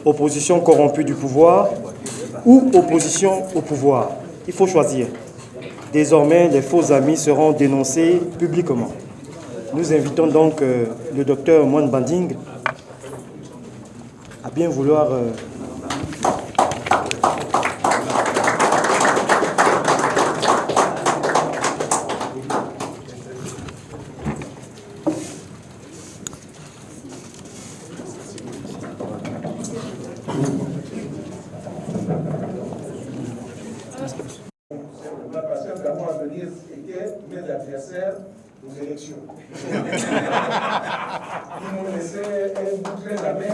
Opposition corrompue du pouvoir ou opposition au pouvoir. Il faut choisir. Désormais, les faux amis seront dénoncés publiquement. Nous invitons donc le docteur Moine Banding à bien vouloir... Mes adversaires aux élections. Ils m'ont laissé un bout très amer.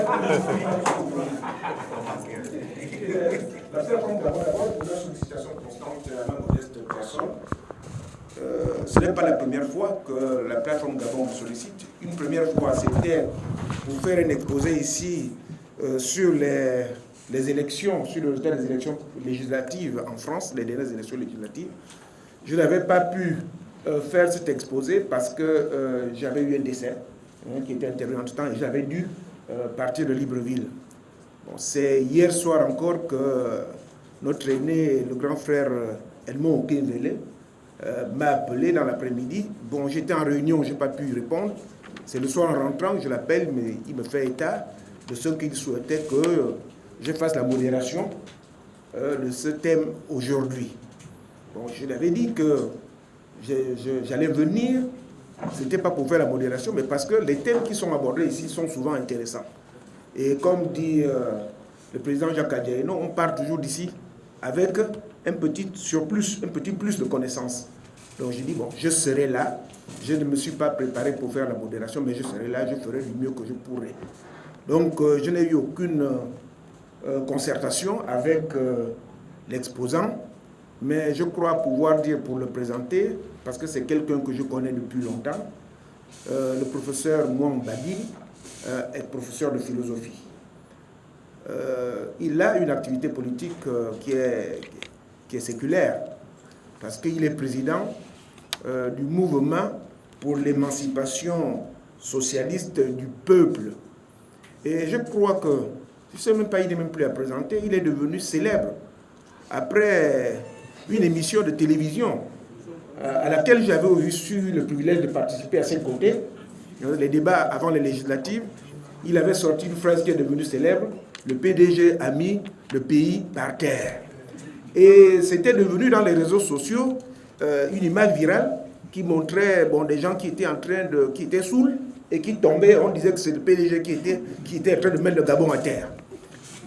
La seule fois d'abord, pour la sollicitation constante à ma modeste personne, ce n'est pas la première fois que la plateforme Gabon me sollicite. Une première fois, c'était pour faire un exposé ici sur les élections, sur le résultat des élections législatives en France, les dernières élections législatives. Je n'avais pas pu faire cet exposé parce que j'avais eu un décès qui était intervenu entre-temps et j'avais dû partir de Libreville. Bon, c'est hier soir encore que notre aîné, le grand frère Edmond Okevele, m'a appelé dans l'après-midi. Bon, j'étais en réunion, je n'ai pas pu répondre. C'est le soir en rentrant, je l'appelle, mais il me fait état de ce qu'il souhaitait que je fasse la modération de ce thème aujourd'hui. Bon, je l'avais dit que j'allais venir, ce n'était pas pour faire la modération, mais parce que les thèmes qui sont abordés ici sont souvent intéressants. Et comme dit le président Jacques Adjaïno, on part toujours d'ici avec un petit surplus, un petit plus de connaissances. Donc j'ai dit, bon, je serai là, je ne me suis pas préparé pour faire la modération, mais je serai là, je ferai du mieux que je pourrai. Donc je n'ai eu aucune concertation avec l'exposant, mais je crois pouvoir dire pour le présenter, parce que c'est quelqu'un que je connais depuis longtemps, le professeur Moine Banding est professeur de philosophie. Il a une activité politique qui est séculaire, parce qu'il est président du mouvement pour l'émancipation socialiste du peuple. Et je crois que, je ne sais même pas, il n'est même plus à présenter, il est devenu célèbre après une émission de télévision à laquelle j'avais eu le privilège de participer à ses côtés, les débats avant les législatives. Il avait sorti une phrase qui est devenue célèbre: le PDG a mis le pays par terre. Et c'était devenu dans les réseaux sociaux une image virale qui montrait des gens qui étaient qui étaient saouls et qui tombaient. On disait que c'est le PDG qui était en train de mettre le Gabon à terre.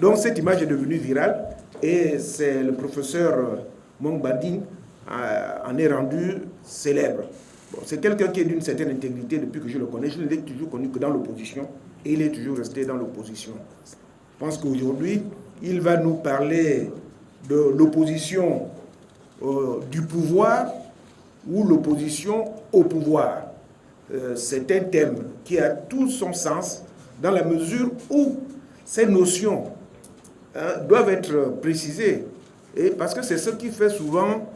Donc cette image est devenue virale et c'est le professeur Moine Banding en est rendu célèbre. Bon, c'est quelqu'un qui est d'une certaine intégrité depuis que je le connais. Je ne l'ai toujours connu que dans l'opposition et il est toujours resté dans l'opposition. Je pense qu'aujourd'hui, il va nous parler de l'opposition du pouvoir ou l'opposition au pouvoir. C'est un thème qui a tout son sens dans la mesure où ces notions doivent être précisées. Et parce que c'est ce qui fait souvent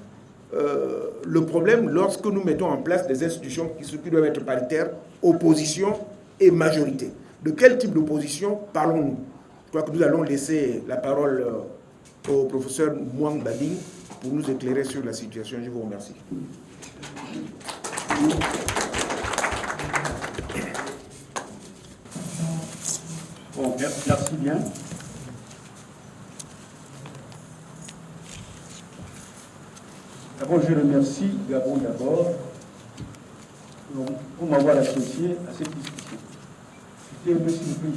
le problème lorsque nous mettons en place des institutions qui doivent être paritaires, opposition et majorité. De quel type d'opposition parlons-nous? Je crois que nous allons laisser la parole au professeur Moine Banding pour nous éclairer sur la situation. Je vous remercie. Bon, merci bien. D'abord, je remercie Gabon d'abord pour m'avoir associé à cette discussion. J'étais un peu surpris,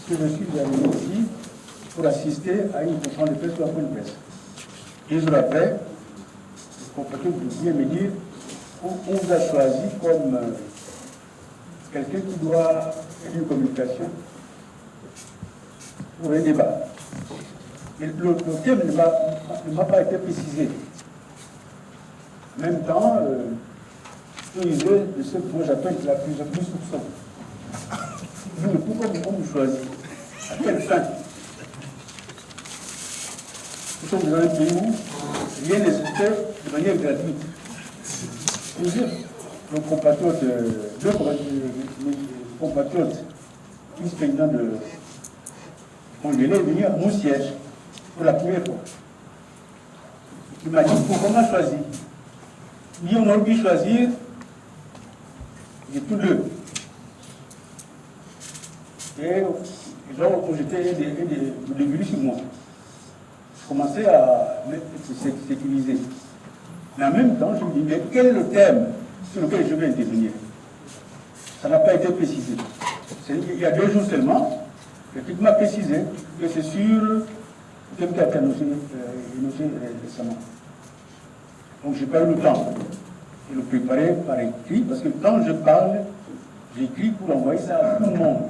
parce que je suis arrivé ici pour assister à une conférence de presse ou à une presse. 2 jours après, le compagnon vient me dire on vous a choisi comme quelqu'un qui doit faire une communication pour un débat. Et le thème ne m'a pas été précisé. En même temps, je suis de ce que moi j'appelle la plus soupçon. Pourquoi vous choisissez? À quelle fin? Nous sommes dans un pays où rien n'est fait de manière gratuite. Nos compatriotes, deux compatriotes, vice-président de Congolais, est venu à mon siège pour la première fois. Il m'a dit comment choisir. Il dit on aurait pu choisir, j'ai tous deux. Et ils ont projeté des virus sur moi. Je commençais à me sécuriser. Mais en même temps, je me dis, mais quel est le thème sur lequel je vais intervenir? Ça n'a pas été précisé. Il y a 2 jours seulement, quelqu'un m'a précisé que c'est sur le thème qui a été annoncé récemment. Donc je n'ai pas eu le temps de le préparer par écrit, parce que quand je parle, j'écris pour envoyer ça à tout le monde.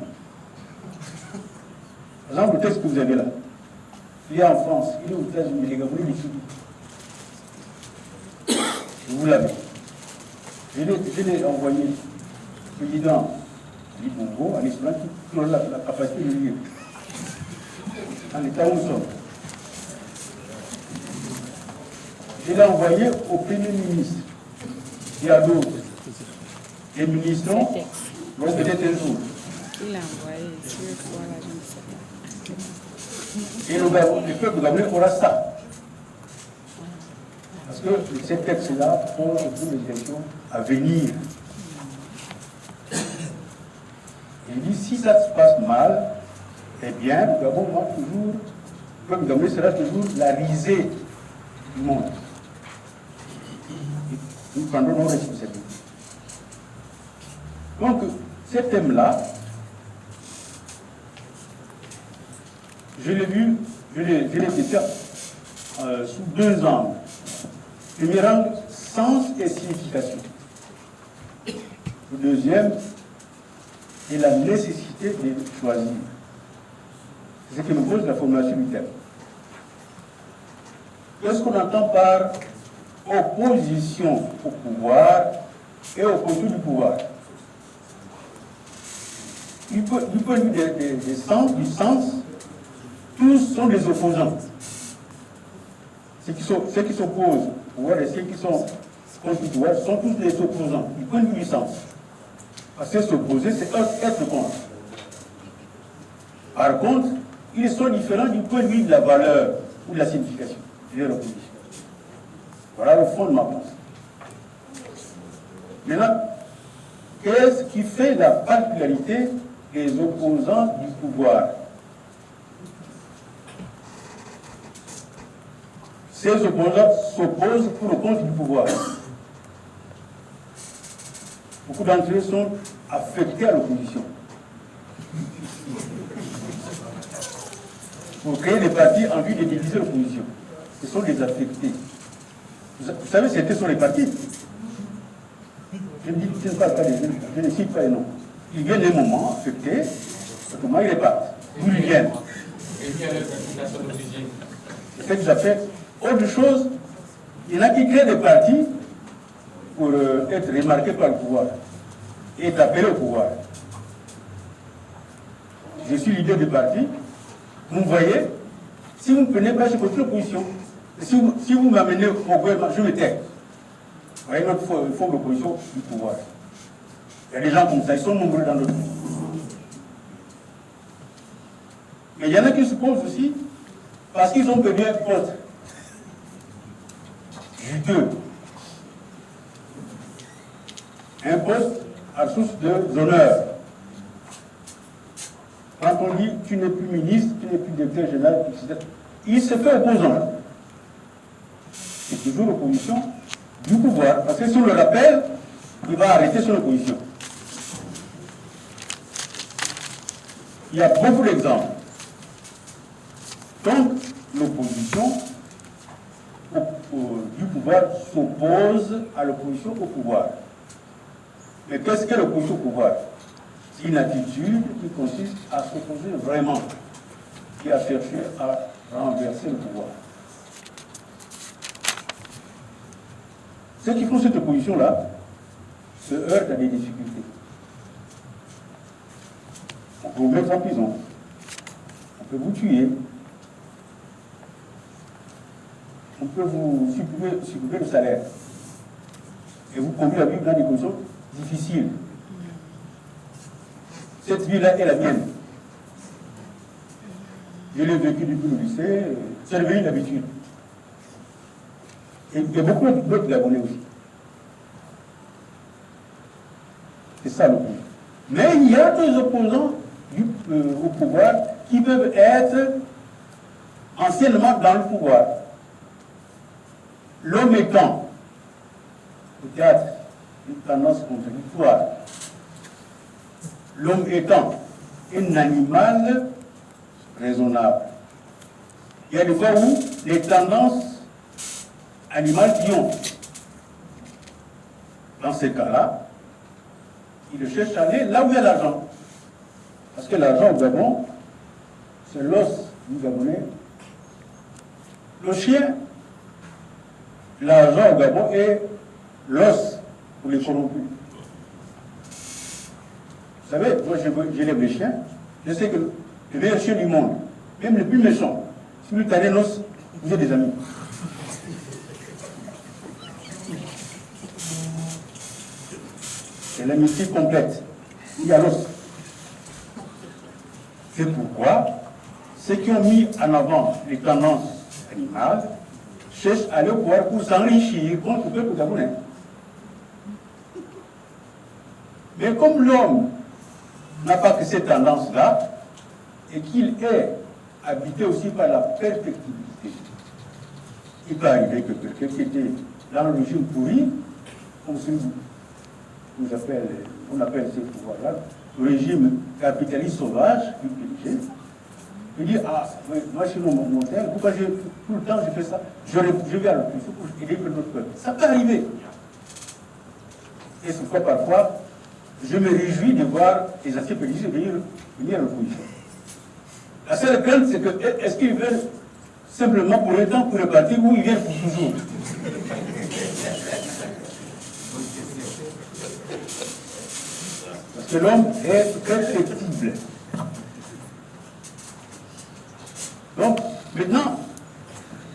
Par exemple, le texte que vous avez là, il est en France, il est aux États-Unis, les gars, vous l'étudiez. Vous l'avez. Je l'ai envoyé au président du Bongo, en espérant qu'il aura la capacité de lire. En l'état où nous sommes. Je l'ai envoyé au Premier ministre et à d'autres. Les ministres vont peut-être un jour. Il l'a envoyé, voilà, je ne sais pas. Et le peuple gabonais aura ça. Parce que ces textes-là pour les élections à venir. Il dit si ça se passe mal, eh bien, le Gabon, moi, toujours, le peuple gabonais sera toujours la risée du monde. Nous prendrons nos responsabilités. Donc, ce thème-là, je l'ai vu, je l'ai fait sous 2 angles. Premier angle, sens et signification. Le deuxième est la nécessité de choisir. C'est ce qui me pose la formulation du thème. Qu'est-ce qu'on entend par opposition au pouvoir et opposition du pouvoir? Du point de vue du sens, tous sont des opposants. Ceux qui s'opposent au pouvoir et ceux qui sont contre le pouvoir sont tous des opposants, du point de vue du sens. Parce que s'opposer, c'est être contre. Par contre, ils sont différents du point de vue de la valeur ou de la signification de leur opposition. Voilà le fond de ma pensée. Maintenant, qu'est-ce qui fait la particularité des opposants du pouvoir? Ces opposants s'opposent pour le compte du pouvoir. Beaucoup d'entre eux sont affectés à l'opposition. Pour créer des partis en vue de diviser l'opposition. Ce sont des affectés. Vous savez, c'était sur les partis. Je ne dis pas je ne cite pas les noms. Ils viennent un moment affectés, comment ils repartent. D'où ils viennent. C'est ce que j'appelle autre chose. Il y en a qui créent des partis pour être remarqués par le pouvoir et être appelés au pouvoir. Je suis leader du parti. Vous voyez, si vous ne prenez pas, je continue l'opposition. Si vous m'amenez au gouvernement, je me tais. Vous voyez notre forme d'opposition du pouvoir. Il y a des gens comme ça, ils sont nombreux dans notre pays. Mais il y en a qui se posent aussi parce qu'ils ont perdu un poste juteux. Un poste à source d'honneur. Quand on dit tu n'es plus ministre, tu n'es plus directeur général, etc., il se fait opposant. C'est toujours l'opposition du pouvoir. Parce que si on le rappelle, il va arrêter son opposition. Il y a beaucoup d'exemples. Donc, l'opposition du pouvoir s'oppose à l'opposition au pouvoir. Mais qu'est-ce que l'opposition au pouvoir? C'est une attitude qui consiste à s'opposer vraiment et à chercher à renverser le pouvoir. Ceux qui font cette opposition-là se heurtent à des difficultés. On peut vous mettre en prison, on peut vous tuer, on peut vous supprimer le salaire. et vous conduire à vivre dans des conditions difficiles. Cette vie-là est la mienne. Je l'ai vécu depuis le lycée, c'est devenu une habitude. Et il y a beaucoup d'autres Gabonais aussi. C'est ça le point. Mais il y a des opposants au pouvoir qui peuvent être anciennement dans le pouvoir. L'homme étant, peut-être une tendance contradictoire, l'homme étant un animal raisonnable. Il y a des fois où les tendances animales triomphent. Dans ces cas-là, il cherche à aller là où il y a l'argent. Parce que l'argent au Gabon, c'est l'os du Gabonais. Le chien, l'argent au Gabon est l'os pour les corrompus. Vous savez, moi j'élève les chiens, je sais que le meilleur chien du monde, même le plus méchant, si vous lui tenez l'os, vous êtes des amis. C'est l'amitié complète. Il y a l'os. C'est pourquoi ceux qui ont mis en avant les tendances animales cherchent à aller au pouvoir pour s'enrichir contre le peuple gabonais. Mais comme l'homme n'a pas que ces tendances-là, et qu'il est habité aussi par la perfectibilité, il peut arriver que quelqu'un qui était dans le régime pourri, on appelle ce pouvoir-là, le régime capitaliste sauvage, il dit, ah, moi je suis mon tel, pourquoi tout le temps je fais ça, je vais à l'opposition pour aider notre peuple. Ça peut arriver. Et c'est pourquoi parfois, je me réjouis de voir les anciens pédistes venir à l'opposition. La seule crainte, c'est que, est-ce qu'ils viennent simplement pour un temps, pour repartir, ou ils viennent pour toujours? Parce que l'homme est perfectible. Donc, maintenant,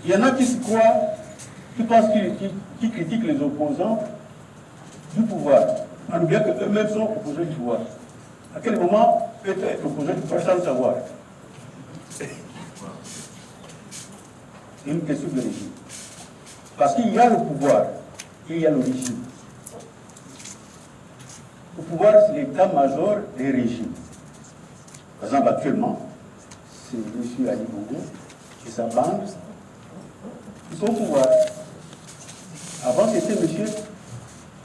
il y en a qui se croient, qui pensent qui critiquent les opposants du pouvoir, en oubliant qu'eux-mêmes sont opposés du pouvoir. À quel moment peut-être être opposé du pouvoir sans le savoir? C'est une question de régime. Parce qu'il y a le pouvoir et il y a le régime. Le pouvoir, c'est l'état-major des régimes. Par exemple, actuellement, c'est M. Ali Bongo et sa bande qui sont au pouvoir. Avant, c'était M.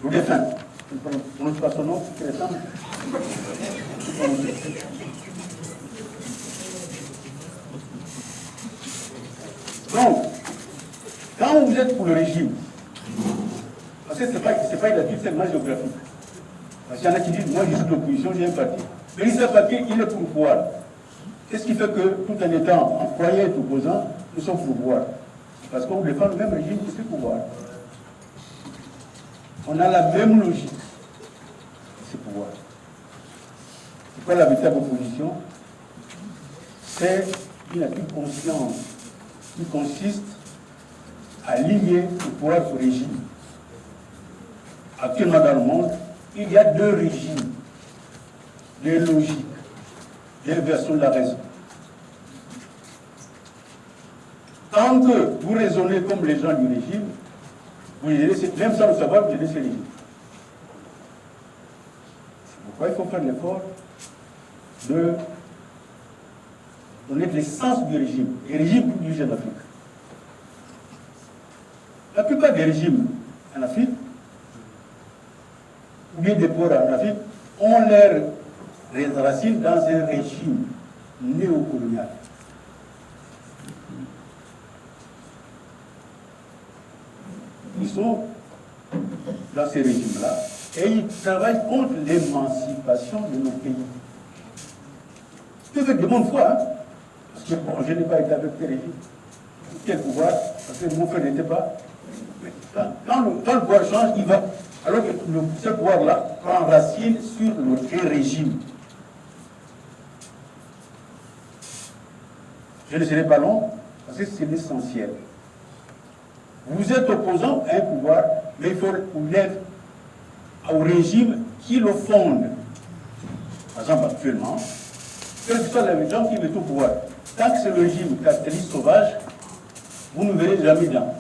le défunt. Je ne prononce pas son nom, c'est récent. Donc, quand vous êtes pour le régime, parce que ce n'est pas une attitude seulement géographique. Parce qu'il y en a qui disent, moi je suis de l'opposition, j'ai un parti. Mais il un papier, il est pour le pouvoir. Qu'est-ce qui fait que, tout en étant, en croyant être opposant, nous sommes pour le pouvoir? Parce qu'on défend le même régime que ce pouvoir. On a la même logique, ce pouvoir. C'est quoi la véritable opposition? C'est une attitude consciente qui consiste à lier le pouvoir au régime. Actuellement dans le monde, il y a deux régimes, deux logiques, deux versions de la raison. Tant que vous raisonnez comme les gens du régime, vous direz, même sans le savoir, vous direz c'est régime. C'est pourquoi il faut faire l'effort de donner de l'essence du régime. Les régimes qui dirigent en Afrique. La plupart des régimes en Afrique, ou bien des pouvoirs en Afrique, ont leurs racines dans un régime néocolonial. Ils sont dans ces régimes-là et ils travaillent contre l'émancipation de nos pays. C'est de bonne foi, hein? Parce que bon, je n'ai pas été avec tes régimes. Quel pouvoir? Parce que mon frère n'était pas. Quand le pouvoir change, il va. Alors que ce pouvoir-là prend racine sur le régime. Je ne serai pas long, parce que c'est l'essentiel. Vous êtes opposant à un pouvoir, mais il faut l'être au régime qui le fonde. Par exemple, actuellement, quels que soient les gens qui mettent au pouvoir, tant que c'est le régime capitaliste sauvage, vous ne verrez jamais dedans.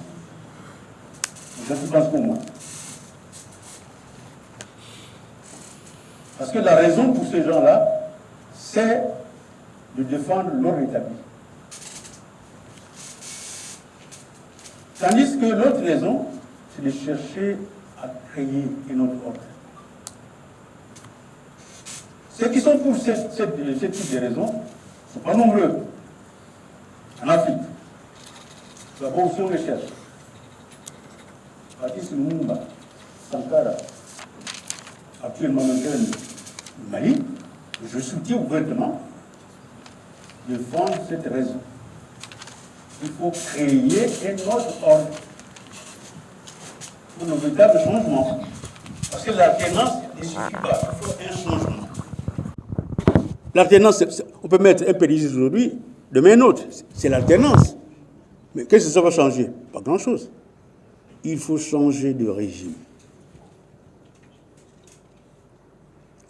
Je pense pour moi. Parce que la raison pour ces gens-là, c'est de défendre l'ordre établi. Tandis que l'autre raison, c'est de chercher à créer un autre ordre. Ceux qui sont pour ce type de raisons ne sont pas nombreux. En Afrique, d'abord si on les cherche. Patrice Lumumba, Sankara, actuellement le Mali, je soutiens ouvertement de défendre cette raison. Il faut créer un autre ordre pour le véritable changement. Parce que l'alternance ne suffit pas, il faut un changement. L'alternance, on peut mettre un pédigré aujourd'hui, demain un autre. C'est l'alternance. Mais qu'est-ce que ça va changer? Pas grand-chose. Il faut changer de régime.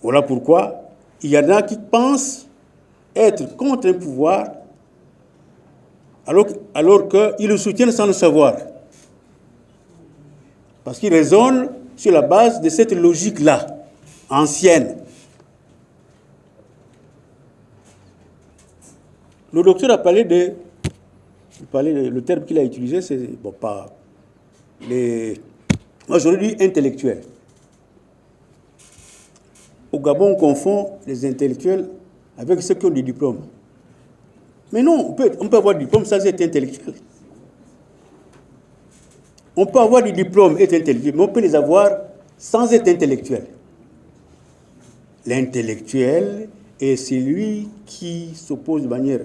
Voilà pourquoi il y en a qui pensent être contre un pouvoir alors qu'ils le soutiennent sans le savoir. Parce qu'ils raisonnent sur la base de cette logique-là, ancienne. Le docteur a parlé le terme qu'il a utilisé, c'est bon, pas les. Moi, j'aurais dit intellectuels. Au Gabon, on confond les intellectuels avec ceux qui ont des diplômes. Mais non, on peut avoir des diplômes sans être intellectuel. On peut avoir des diplômes et être intellectuel, mais on peut les avoir sans être intellectuel. L'intellectuel est celui qui s'oppose de manière,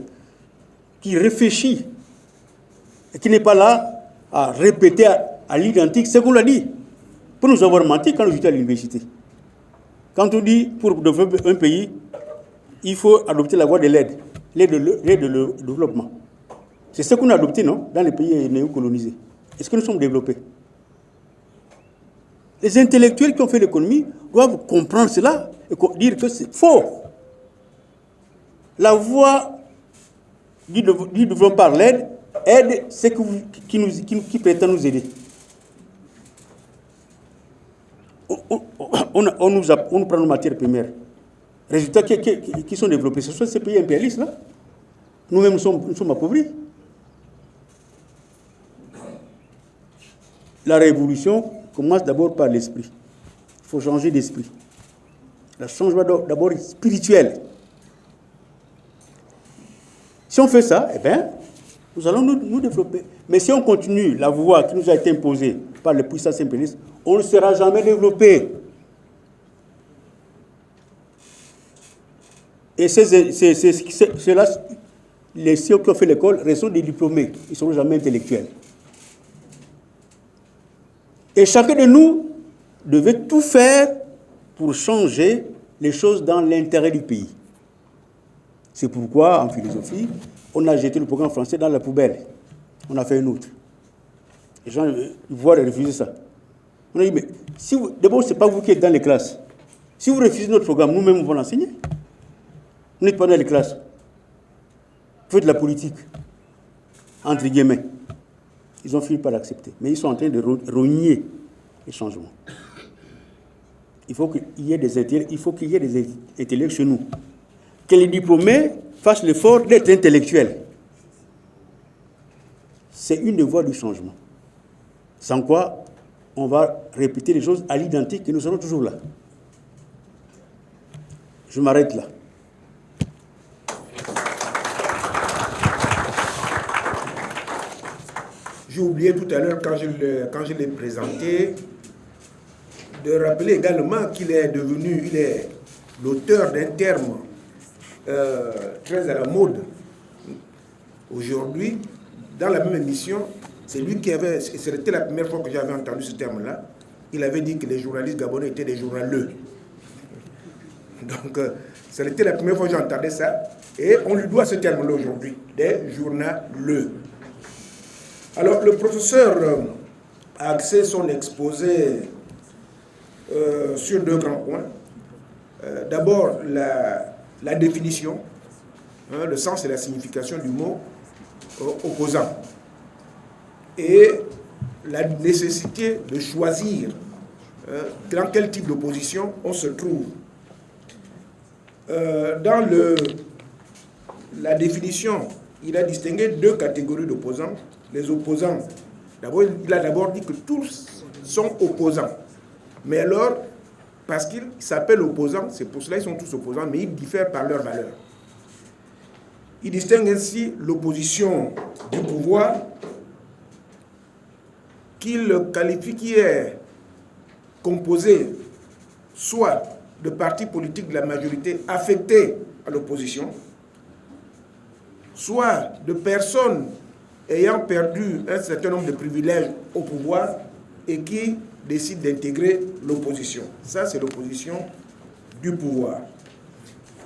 qui réfléchit, et qui n'est pas là à répéter à l'identique ce qu'on l'a dit. Pour nous avoir menti quand nous étions à l'université. Quand on dit pour développer un pays, il faut adopter la voie de l'aide de développement. C'est ce qu'on a adopté, non, dans les pays néocolonisés. Est-ce que nous sommes développés? Les intellectuels qui ont fait l'économie doivent comprendre cela et dire que c'est faux. La voie du développement par l'aide aide ceux qui prétendent nous aider. On nous prend nos matières premières. Résultats qui sont développés, ce sont ces pays impérialistes-là. Nous-mêmes, nous sommes appauvris. La révolution commence d'abord par l'esprit. Il faut changer d'esprit. Le changement d'abord spirituel. Si on fait ça, eh bien, nous allons nous développer. Mais si on continue la voie qui nous a été imposée par les puissances impérialistes, on ne sera jamais développé. Et ceux-là, ceux qui ont fait l'école restent des diplômés. Ils ne seront jamais intellectuels. Et chacun de nous devait tout faire pour changer les choses dans l'intérêt du pays. C'est pourquoi, en philosophie, on a jeté le programme français dans la poubelle. On a fait un autre. Les gens voient refuser ça. On a dit, mais d'abord, ce n'est pas vous qui êtes dans les classes. Si vous refusez notre programme, nous-mêmes, nous allons l'enseigner. Vous n'êtes pas dans les classes. Vous faites de la politique, entre guillemets. Ils ont fini par l'accepter. Mais ils sont en train de rogner les changements. Il faut qu'il y ait des intellectuels chez nous. Que les diplômés fassent l'effort d'être intellectuels. C'est une des voies du changement. Sans quoi, on va répéter les choses à l'identique et nous serons toujours là. Je m'arrête là. J'ai oublié tout à l'heure, quand je l'ai présenté, de rappeler également qu'il est l'auteur d'un terme très à la mode. Aujourd'hui, dans la même émission, c'est lui qui avait, c'était la première fois que j'avais entendu ce terme-là, il avait dit que les journalistes gabonais étaient des journaleux. Donc, c'était la première fois que j'entendais ça, et on lui doit ce terme-là aujourd'hui, des journaleux. Alors, le professeur a axé son exposé sur deux grands points. D'abord, la définition, le sens et la signification du mot opposant. Et la nécessité de choisir dans quel type d'opposition on se trouve. Dans la définition, il a distingué deux catégories d'opposants. Les opposants, il a d'abord dit que tous sont opposants. Mais alors, parce qu'ils s'appellent opposants, c'est pour cela qu'ils sont tous opposants, mais ils diffèrent par leur valeur. Il distingue ainsi l'opposition du pouvoir, qu'il qualifie qui est composée soit de partis politiques de la majorité affectés à l'opposition, soit de personnes ayant perdu un certain nombre de privilèges au pouvoir et qui décident d'intégrer l'opposition. Ça, c'est l'opposition du pouvoir.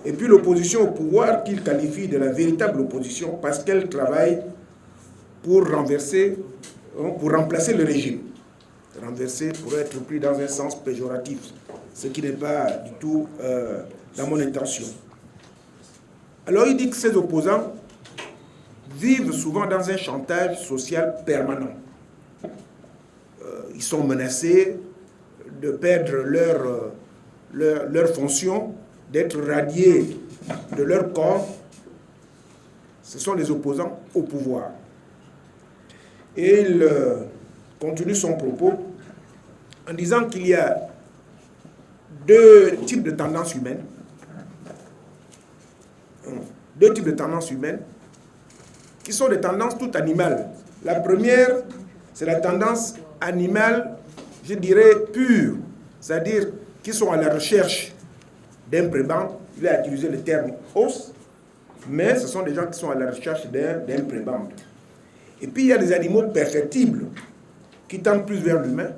Et puis l'opposition au pouvoir qu'il qualifie de la véritable opposition parce qu'elle travaille pour remplacer le régime. Renverser pourrait être pris dans un sens péjoratif, ce qui n'est pas du tout dans mon intention. Alors il dit que ces opposants vivent souvent dans un chantage social permanent. Ils sont menacés de perdre leur fonction, d'être radiés de leur corps. Ce sont les opposants au pouvoir. Et il continue son propos en disant qu'il y a deux types de tendances humaines. Deux types de tendances humaines qui sont des tendances toutes animales. La première, c'est la tendance animale, je dirais, pure, c'est-à-dire qui sont à la recherche d'un prébende. Il a utilisé le terme os, mais ce sont des gens qui sont à la recherche d'un prébende. Et puis il y a des animaux perfectibles qui tendent plus vers l'humain,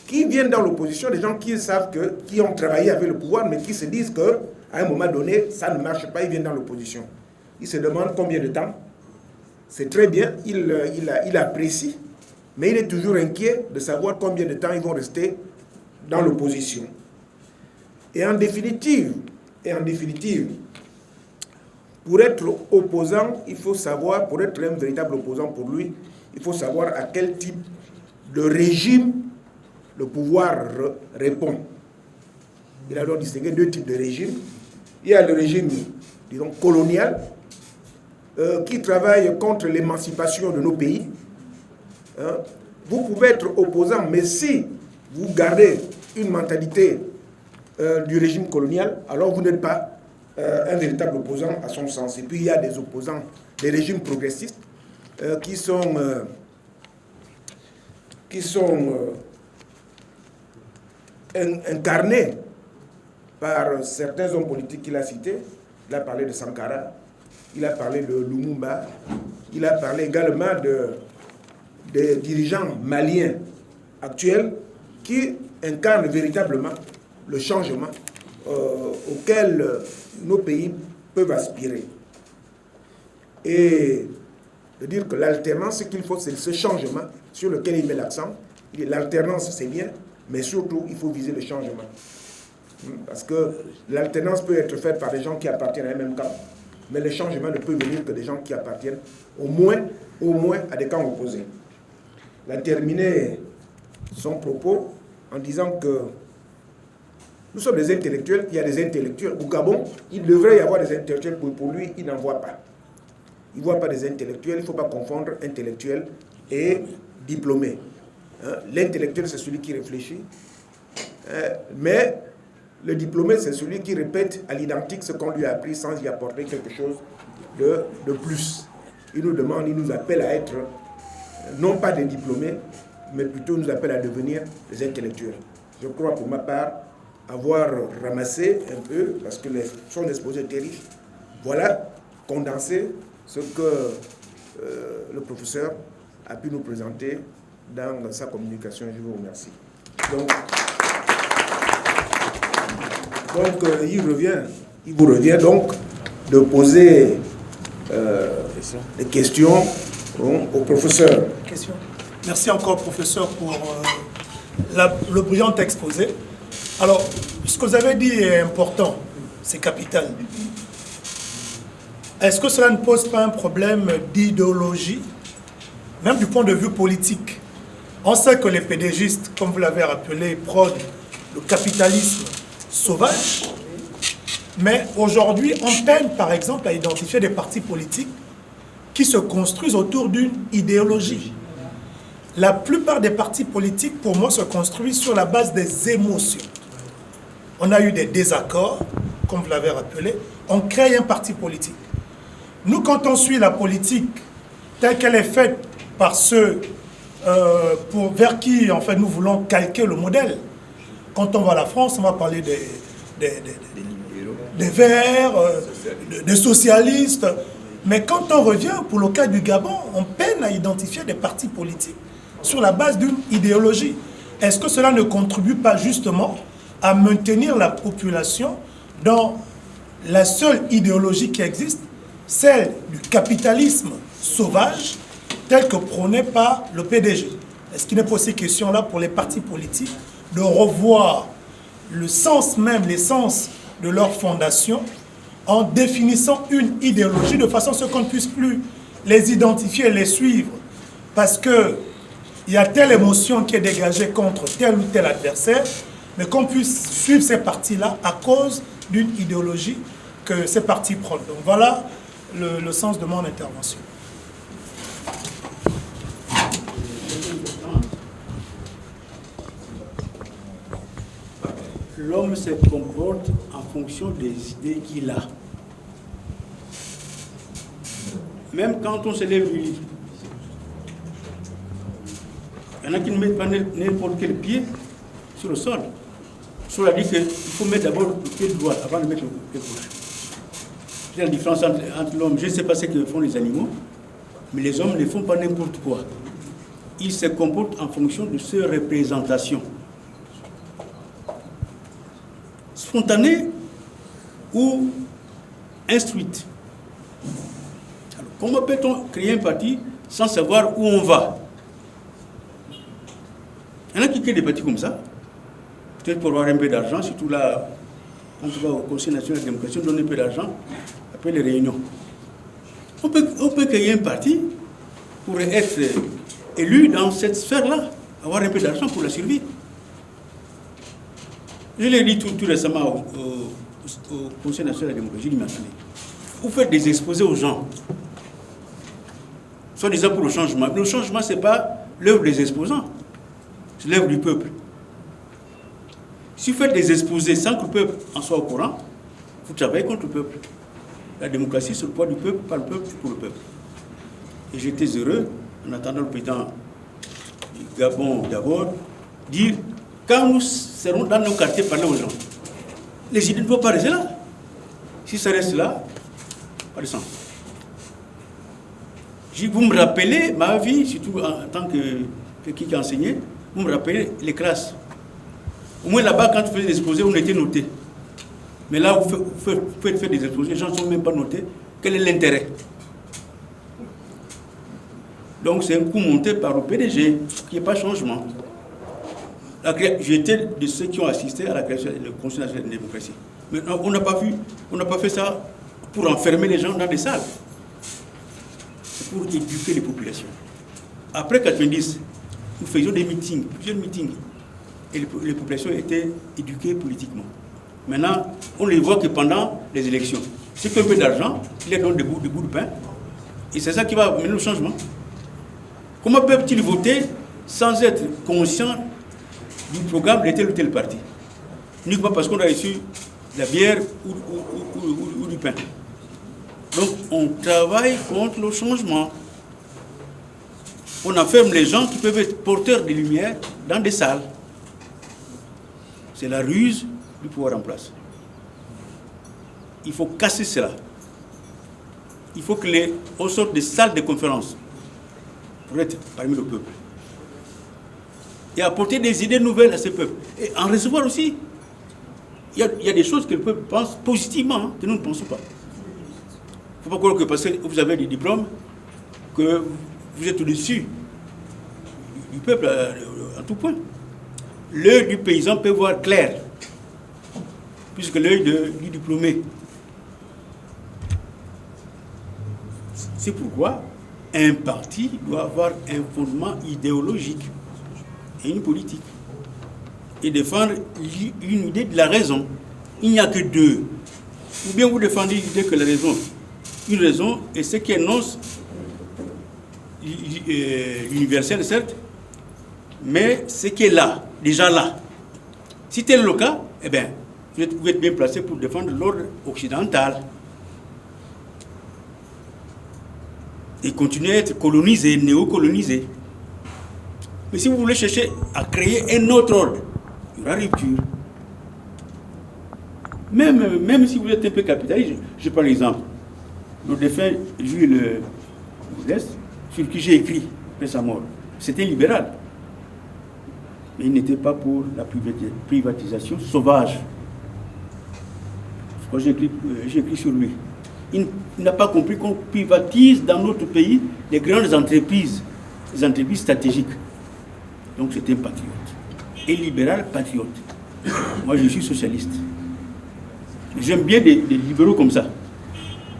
qui viennent dans l'opposition, des gens qui savent qui ont travaillé avec le pouvoir, mais qui se disent qu'à un moment donné, ça ne marche pas, ils viennent dans l'opposition. Ils se demandent combien de temps. C'est très bien, il apprécie, mais il est toujours inquiet de savoir combien de temps ils vont rester dans l'opposition. Et en définitive, pour être opposant, il faut savoir, pour être un véritable opposant pour lui, il faut savoir à quel type de régime le pouvoir répond. Il a alors distingué deux types de régimes. Il y a le régime, disons, colonial, qui travaille contre l'émancipation de nos pays. Vous pouvez être opposant, mais si vous gardez une mentalité du régime colonial, alors vous n'êtes pas un véritable opposant à son sens. Et puis il y a des opposants, des régimes progressistes qui sont incarnés par certains hommes politiques qu'il a cités. Il a parlé de Sankara, il a parlé de Lumumba, il a parlé également des dirigeants maliens actuels qui incarnent véritablement le changement auquel nos pays peuvent aspirer. Et de dire que l'alternance, ce qu'il faut, c'est ce changement sur lequel il met l'accent. L'alternance, c'est bien, mais surtout, il faut viser le changement. Parce que l'alternance peut être faite par des gens qui appartiennent à un même camp, mais le changement ne peut venir que des gens qui appartiennent au moins à des camps opposés. Il a terminé son propos en disant que nous sommes des intellectuels, il y a des intellectuels. Au Gabon, il devrait y avoir des intellectuels, pour lui, il n'en voit pas. Il ne voit pas des intellectuels, il ne faut pas confondre intellectuel et diplômé. L'intellectuel, c'est celui qui réfléchit, mais le diplômé, c'est celui qui répète à l'identique ce qu'on lui a appris sans y apporter quelque chose de plus. Il nous demande, il nous appelle à être, non pas des diplômés, mais plutôt nous appelle à devenir des intellectuels. Je crois pour ma part avoir ramassé un peu, parce que son exposé était riche. Voilà, condensé ce que le professeur a pu nous présenter dans sa communication. Je vous remercie. Donc il vous revient donc de poser des questions au professeur. Merci encore, professeur, pour le brillant exposé. Alors, ce que vous avez dit est important, c'est capital. Est-ce que cela ne pose pas un problème d'idéologie, même du point de vue politique? On sait que les pédégistes, comme vous l'avez rappelé, prônent le capitalisme sauvage, mais aujourd'hui, on peine, par exemple, à identifier des partis politiques qui se construisent autour d'une idéologie. La plupart des partis politiques, pour moi, se construisent sur la base des émotions. On a eu des désaccords, comme vous l'avez rappelé, on crée un parti politique. Nous, quand on suit la politique telle qu'elle est faite par ceux vers qui, en fait, nous voulons calquer le modèle, quand on va à la France, on va parler des Verts, des socialistes, mais quand on revient, pour le cas du Gabon, on peine à identifier des partis politiques sur la base d'une idéologie. Est-ce que cela ne contribue pas justement à maintenir la population dans la seule idéologie qui existe, celle du capitalisme sauvage, tel que prôné par le PDG? Est-ce qu'il n'est pas aussi question là pour les partis politiques de revoir le sens même, l'essence de leur fondation, en définissant une idéologie de façon à ce qu'on ne puisse plus les identifier et les suivre? Parce que il y a telle émotion qui est dégagée contre tel ou tel adversaire, mais qu'on puisse suivre ces partis-là à cause d'une idéologie que ces partis prônent. Donc voilà le sens de mon intervention. L'homme se comporte en fonction des idées qu'il a. Même quand on se lève du lit, il y en a qui ne mettent pas n'importe quel pied sur le sol. Cela dit qu'il faut mettre d'abord le pied droit avant de mettre le pied gauche. C'est la différence entre l'homme. Je ne sais pas ce que font les animaux, mais les hommes ne font pas n'importe quoi. Ils se comportent en fonction de ces représentations. Spontanée ou instruite. Alors, comment peut-on créer un parti sans savoir où on va? Il y en a qui créent des partis comme ça, peut-être pour avoir un peu d'argent, surtout là, quand on va au Conseil national de la démocratie, on donne un peu d'argent après les réunions. On peut créer un parti pour être élu dans cette sphère-là, avoir un peu d'argent pour la survie. Je l'ai dit tout récemment au Conseil national de la démocratie, je lui ai dit, vous faites des exposés aux gens, soit disant pour le changement. Le changement, ce n'est pas l'œuvre des exposants, c'est l'œuvre du peuple. Si vous faites des exposés sans que le peuple en soit au courant, vous travaillez contre le peuple. La démocratie, c'est le poids du peuple, par le peuple, pour le peuple. Et j'étais heureux, en attendant le président du Gabon d'abord, dire, quand nous serons dans nos quartiers parler aux gens, les idées ne vont pas rester là. Si ça reste là, pas de sens. Vous me rappelez ma vie, surtout en tant que qui a enseigné, vous me rappelez les classes. Au moins là-bas, quand vous faisiez des exposés, on était notés. Mais là, vous faites des exposés, les gens ne sont même pas notés. Quel est l'intérêt? Donc c'est un coup monté par le PDG, qui n'est pas changement. J'étais de ceux qui ont assisté à la création du Conseil national de la démocratie. Mais on n'a pas fait ça pour enfermer les gens dans des salles. C'est pour éduquer les populations. Après 90, nous faisions des meetings, plusieurs meetings. Et les populations étaient éduquées politiquement. Maintenant, on ne les voit que pendant les élections. C'est qu'un peu d'argent, ils les donnent des bouts de pain. Et c'est ça qui va mener au changement. Comment peuvent-ils voter sans être conscients du programme de tel ou tel parti? Uniquement parce qu'on a reçu la bière ou du pain. Donc, on travaille contre le changement. On enferme les gens qui peuvent être porteurs de lumière dans des salles. C'est la ruse du pouvoir en place. Il faut casser cela. Il faut qu'on sorte des salles de conférence pour être parmi le peuple. Et apporter des idées nouvelles à ce peuple. Et en recevoir aussi. Il y a des choses que le peuple pense positivement, que nous ne pensons pas. Il ne faut pas croire que parce que vous avez des diplômes, que vous êtes au-dessus du peuple à tout point. l'œil du paysan peut voir clair, puisque l'œil du diplômé. C'est pourquoi un parti doit avoir un fondement idéologique et une politique, et défendre une idée de la raison. Il n'y a que deux. Ou bien vous défendez l'idée que la raison, une raison, et ce qui énonce l'universel, certes, mais ce qui est là, déjà là. Si tel est le cas, eh bien, vous êtes bien placé pour défendre l'ordre occidental et continuer à être colonisé, néocolonisé. Mais si vous voulez chercher à créer un autre ordre, il y aura rupture. Même si vous êtes un peu capitaliste, je prends l'exemple. Le défunt Jules Modeste, sur qui j'ai écrit après sa mort, c'était libéral. Mais il n'était pas pour la privatisation sauvage. Quand j'ai écrit sur lui. Il n'a pas compris qu'on privatise dans notre pays les grandes entreprises, les entreprises stratégiques. Donc c'est un patriote. Et libéral patriote. Moi je suis socialiste. J'aime bien des libéraux comme ça.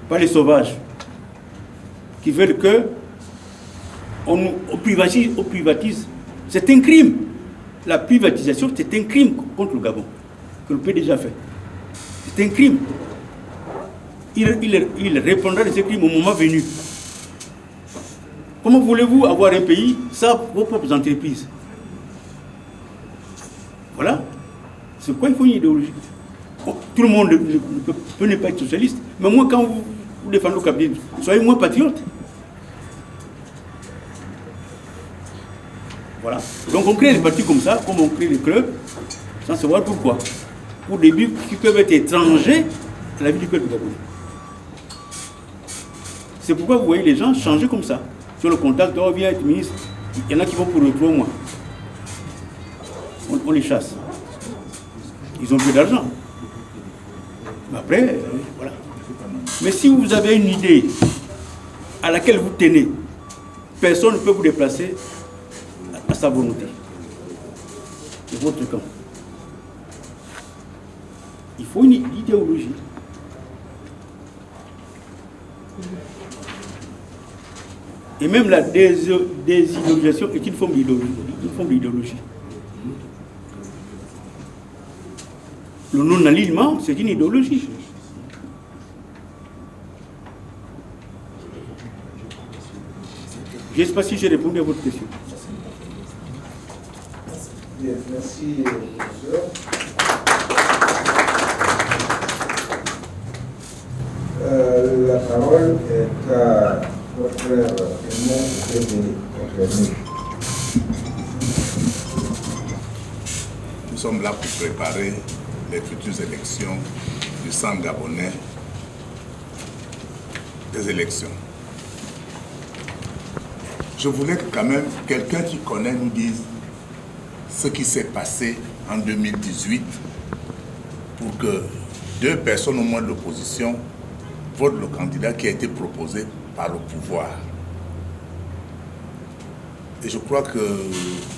Pas les sauvages. Qui veulent que on privatise. C'est un crime. La privatisation, c'est un crime contre le Gabon. Que le PDG a fait. C'est un crime. Il répondra de ce crime au moment venu. Comment voulez-vous avoir un pays sans vos propres entreprises? Voilà. C'est quoi il faut une idéologie? Tout le monde peut ne pas être socialiste. Mais moi, quand vous défendez le capitalisme, soyez moins patriote. Voilà. Donc on crée des partis comme ça, comme on crée des clubs, sans savoir pourquoi. Pour des buts qui peuvent être étrangers à la vie du peuple gabonais. C'est pourquoi vous voyez les gens changer comme ça. Sur le contact, on vient être ministre, il y en a qui vont pour le 3 mois. On les chasse. Ils ont plus d'argent. Après, voilà. Mais si vous avez une idée à laquelle vous tenez, personne ne peut vous déplacer à sa volonté. C'est votre camp. Il faut une idéologie. Et même la désidéologisation est une forme d'idéologie. Le non-alignement, c'est une idéologie. Je ne sais pas si j'ai répondu à votre question. Bien, merci, professeur. La parole est à votre frère Edmond. Nous sommes là pour préparer les futures élections du centre gabonais, des élections. Je voulais que quand même quelqu'un qui connaît nous dise ce qui s'est passé en 2018 pour que 2 personnes au moins de l'opposition votent le candidat qui a été proposé par le pouvoir. Et je crois que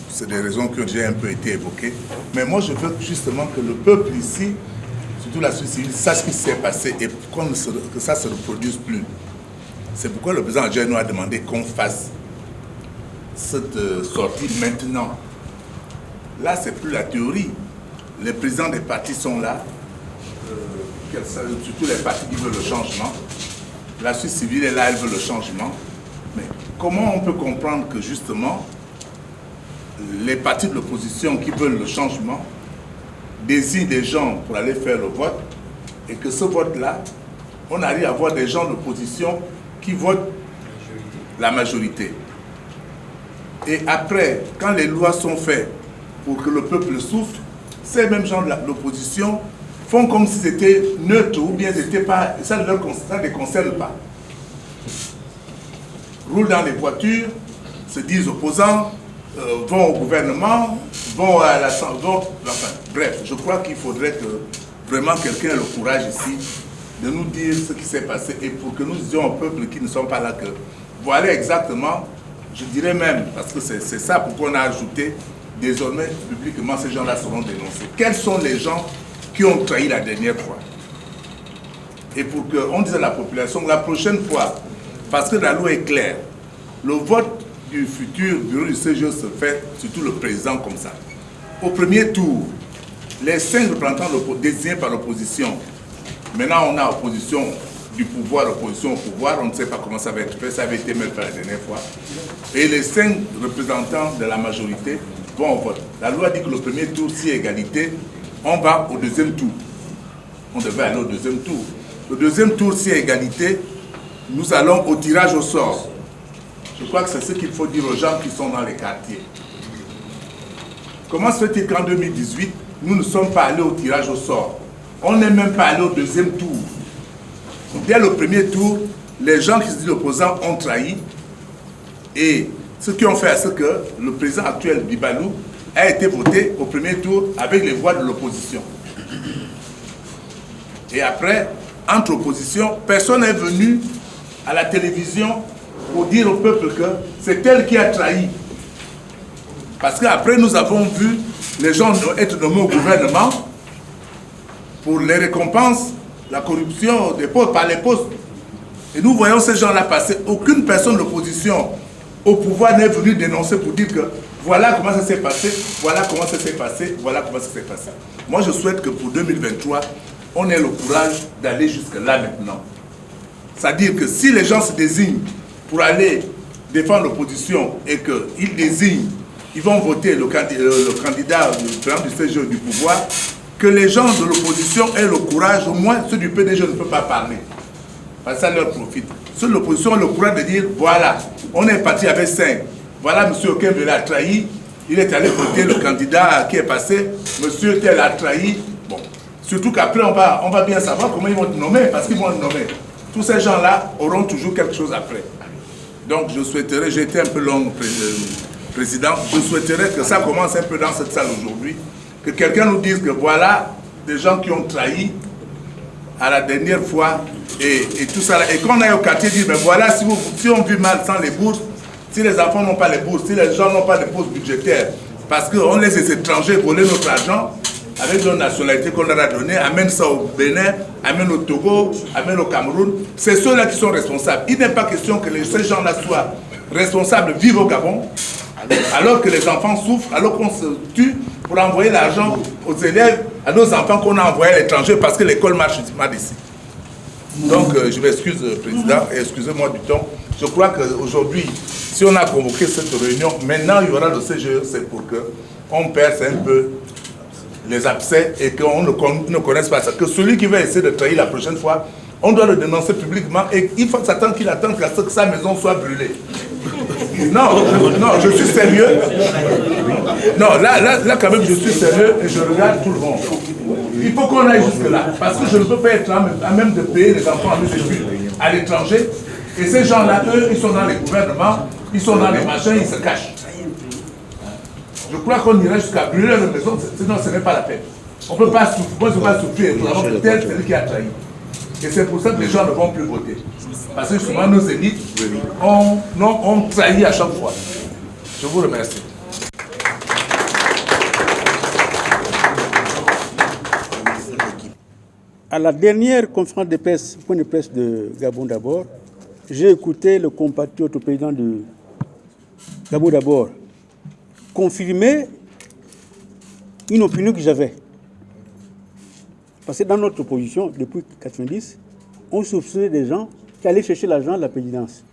c'est des raisons qui ont déjà un peu été évoquées. Mais moi, je veux justement que le peuple ici, surtout la société civile, sache ce qui s'est passé et que ça ne se reproduise plus. C'est pourquoi le président Adjoint nous a demandé qu'on fasse cette sortie maintenant. Là, c'est plus la théorie. Les présidents des partis sont là, surtout les partis qui veulent le changement. La société civile est là, elle veut le changement. Mais comment on peut comprendre que justement, les partis de l'opposition qui veulent le changement désignent des gens pour aller faire le vote et que ce vote-là, on arrive à avoir des gens de l'opposition qui votent la majorité. Et après, quand les lois sont faites pour que le peuple souffre, ces mêmes gens de l'opposition font comme si c'était neutre ou bien c'était pas, ça ne les concerne pas. Roulent dans les voitures, se disent opposants, vont au gouvernement, vont à l'Assemblée, enfin, bref, je crois qu'il faudrait que vraiment quelqu'un ait le courage ici de nous dire ce qui s'est passé et pour que nous disions au peuple qui ne sont pas là que voilà exactement, je dirais même, parce que c'est ça pourquoi on a ajouté désormais, publiquement, ces gens-là seront dénoncés. Quels sont les gens qui ont trahi la dernière fois? Et pour qu'on dise à la population, la prochaine fois, parce que la loi est claire, le vote du futur bureau du CGE se fait, surtout le président comme ça. Au premier tour, les 5 représentants désignés par l'opposition, maintenant on a opposition du pouvoir, opposition au pouvoir, on ne sait pas comment ça va être fait, ça avait été même fait la dernière fois. Et les 5 représentants de la majorité vont au vote. La loi dit que le premier tour, si égalité, on va au deuxième tour. On devait aller au deuxième tour. Le deuxième tour, si égalité, nous allons au tirage au sort. Je crois que c'est ce qu'il faut dire aux gens qui sont dans les quartiers. Comment se fait-il qu'en 2018, nous ne sommes pas allés au tirage au sort? On n'est même pas allé au deuxième tour. Dès le premier tour, les gens qui se disent opposants ont trahi. Et ce qui ont fait, c'est que le président actuel Bibalou a été voté au premier tour avec les voix de l'opposition. Et après, entre oppositions, personne n'est venu à la télévision pour dire au peuple que c'est elle qui a trahi. Parce qu'après, nous avons vu les gens être nommés au gouvernement pour les récompenses, la corruption des postes, par les postes. Et nous voyons ces gens-là passer. Aucune personne de l'opposition au pouvoir n'est venue dénoncer pour dire que voilà comment ça s'est passé, voilà comment ça s'est passé, voilà comment ça s'est passé. Moi, je souhaite que pour 2023, on ait le courage d'aller jusque-là maintenant. C'est-à-dire que si les gens se désignent pour aller défendre l'opposition et qu'ils désignent, ils vont voter le candidat du CGE du pouvoir, que les gens de l'opposition aient le courage, au moins ceux du PDG ne peuvent pas parler. Parce que ça leur profite. Ceux de l'opposition ont le courage de dire, voilà, on est parti avec 5. Voilà, M. Okembele a trahi, il est allé voter le candidat qui est passé, M. Tel a trahi. Bon, surtout qu'après, on va bien savoir comment ils vont te nommer, parce qu'ils vont te nommer. Tous ces gens-là auront toujours quelque chose après. Donc, je souhaiterais, j'ai été un peu long, Président, je souhaiterais que ça commence un peu dans cette salle aujourd'hui, que quelqu'un nous dise que voilà des gens qui ont trahi à la dernière fois et tout ça, et qu'on aille au quartier dire, ben voilà, si on vit mal sans les bourses, si les enfants n'ont pas les bourses, si les gens n'ont pas les bourses budgétaires, parce qu'on laisse les étrangers voler notre argent, avec leur nationalité qu'on leur a donnée, amène ça au Bénin, amène au Togo, amène au Cameroun, c'est ceux-là qui sont responsables. Il n'est pas question que ces gens-là soient responsables, vivent au Gabon, alors que les enfants souffrent, alors qu'on se tue pour envoyer l'argent aux élèves, à nos enfants qu'on a envoyés à l'étranger parce que l'école marche mal ici. Donc, je m'excuse, Président, et excusez-moi du temps. Je crois qu'aujourd'hui, si on a convoqué cette réunion, maintenant il y aura le CGE, c'est pour qu'on perce un peu les abcès et qu'on ne connaisse pas ça. Que celui qui va essayer de trahir la prochaine fois, on doit le dénoncer publiquement et il faut s'attendre qu'il attende que sa maison soit brûlée. Non, je suis sérieux. Non, là quand même, je suis sérieux et je regarde tout le monde. Il faut qu'on aille jusque-là. Parce que je ne peux pas être à même de payer les enfants à mes études à l'étranger. Et ces gens-là, eux, ils sont dans les gouvernements, ils sont dans les machins, ils se cachent. Je crois qu'on irait jusqu'à brûler la maison, sinon ce n'est pas la peine. On ne peut pas souffrir, moi je ne peux pas souffrir, peut-être celui qui a trahi. Et c'est pour ça que les gens ne vont plus voter. Parce que souvent nos élites ont trahi à chaque fois. Je vous remercie. À la dernière conférence de presse, point de presse de Gabon d'abord, j'ai écouté le compatriote au président de Gabon d'abord confirmer une opinion que j'avais. Parce que dans notre opposition, depuis 1990, on soupçonnait des gens qui allaient chercher l'argent de la présidence.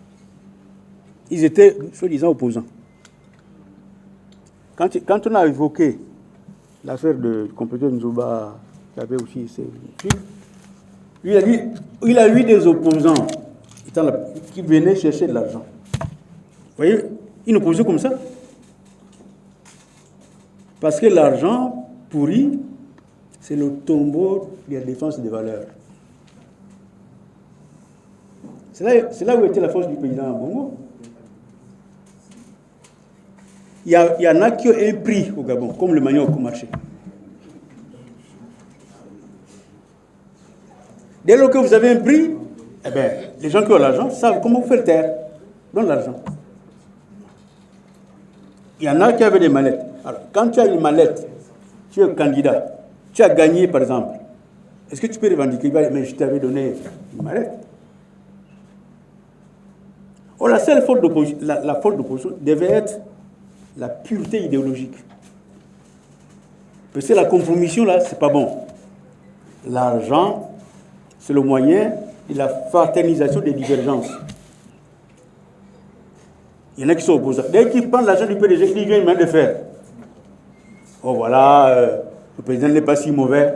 Ils étaient, soi-disant, opposants. Quand on a évoqué l'affaire de compatriote Nzouba, qui avait aussi ses films, il a eu des opposants qui venaient chercher de l'argent. Vous voyez, une opposition comme ça. Parce que l'argent pourri, c'est le tombeau de la défense des valeurs. C'est là où était la force du président Bongo. Il y en a qui ont un prix au Gabon, comme le manioc au marché. Dès lors que vous avez un prix, eh bien, les gens qui ont l'argent savent comment vous faire taire. Donnent l'argent. Il y en a qui avaient des mallettes. Alors, quand tu as une mallette, tu es candidat, tu as gagné par exemple, est-ce que tu peux revendiquer, mais je t'avais donné une mallette? Oh, la seule faute d'opposition, la faute d'opposition devait être la pureté idéologique. Parce que la compromission, là, c'est pas bon. L'argent, c'est le moyen de la fraternisation des divergences. Il y en a qui sont opposés. Dès qu'ils prennent l'argent du PDG, ils viennent main de fer. Oh voilà, le président n'est pas si mauvais.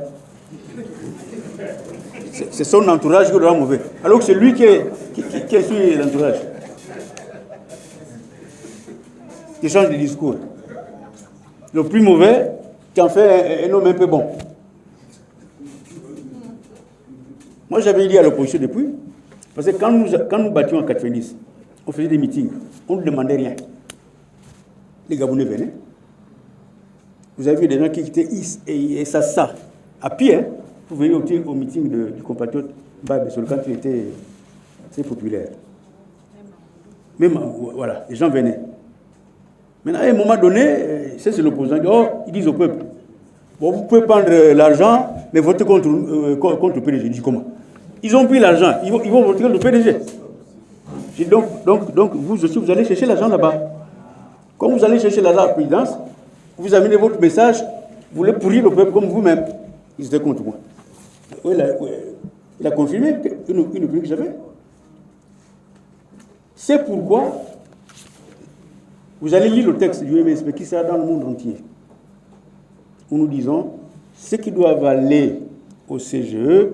C'est son entourage qui le rend mauvais. Alors que c'est lui qui suit l'entourage. Qui change de discours. Le plus mauvais, qui en fait un homme un peu bon. Moi, j'avais dit à l'opposition depuis, parce que quand nous battions en 90, on faisait des meetings, on ne demandait rien. Les Gabonais venaient. Vous avez vu des gens qui quittaient Is et Sassa à pied, hein, pour venir au meeting du compatriote Babé Sol quand il était très populaire. Même, voilà, les gens venaient. Maintenant, à un moment donné, c'est l'opposant. Ils disent au peuple, bon, vous pouvez prendre l'argent, mais votez contre le PDG. Je dis comment? Ils ont pris l'argent, ils vont voter contre le PDG. Je dis donc, vous aussi, vous allez chercher l'argent là-bas. Quand vous allez chercher l'argent à la présidence, vous amenez votre message, vous voulez pourrir le peuple comme vous-même. Ils étaient contre moi. Il a confirmé une opinion que j'avais. C'est pourquoi vous allez lire le texte du MSP qui sera dans le monde entier. Où nous disons, ceux qui doivent aller au CGE,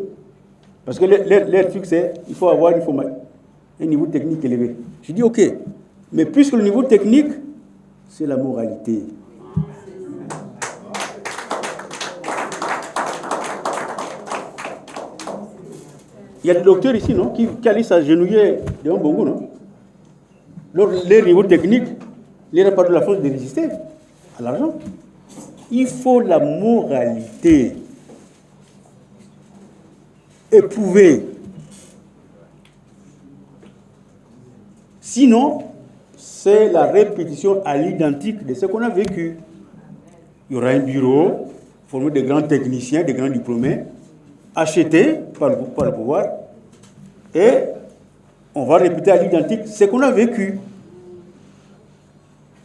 parce que leur truc c'est, il faut avoir un niveau technique élevé. Je dis ok, mais puisque le niveau technique, c'est la moralité. Il y a des docteurs ici, non, qui allaient s'agenouiller devant Bongo, non? Leur niveau technique, il n'y a pas de la force de résister à l'argent. Il faut la moralité éprouvée. Sinon, c'est la répétition à l'identique de ce qu'on a vécu. Il y aura un bureau formé de grands techniciens, de grands diplômés, achetés par le pouvoir, et on va répéter à l'identique ce qu'on a vécu.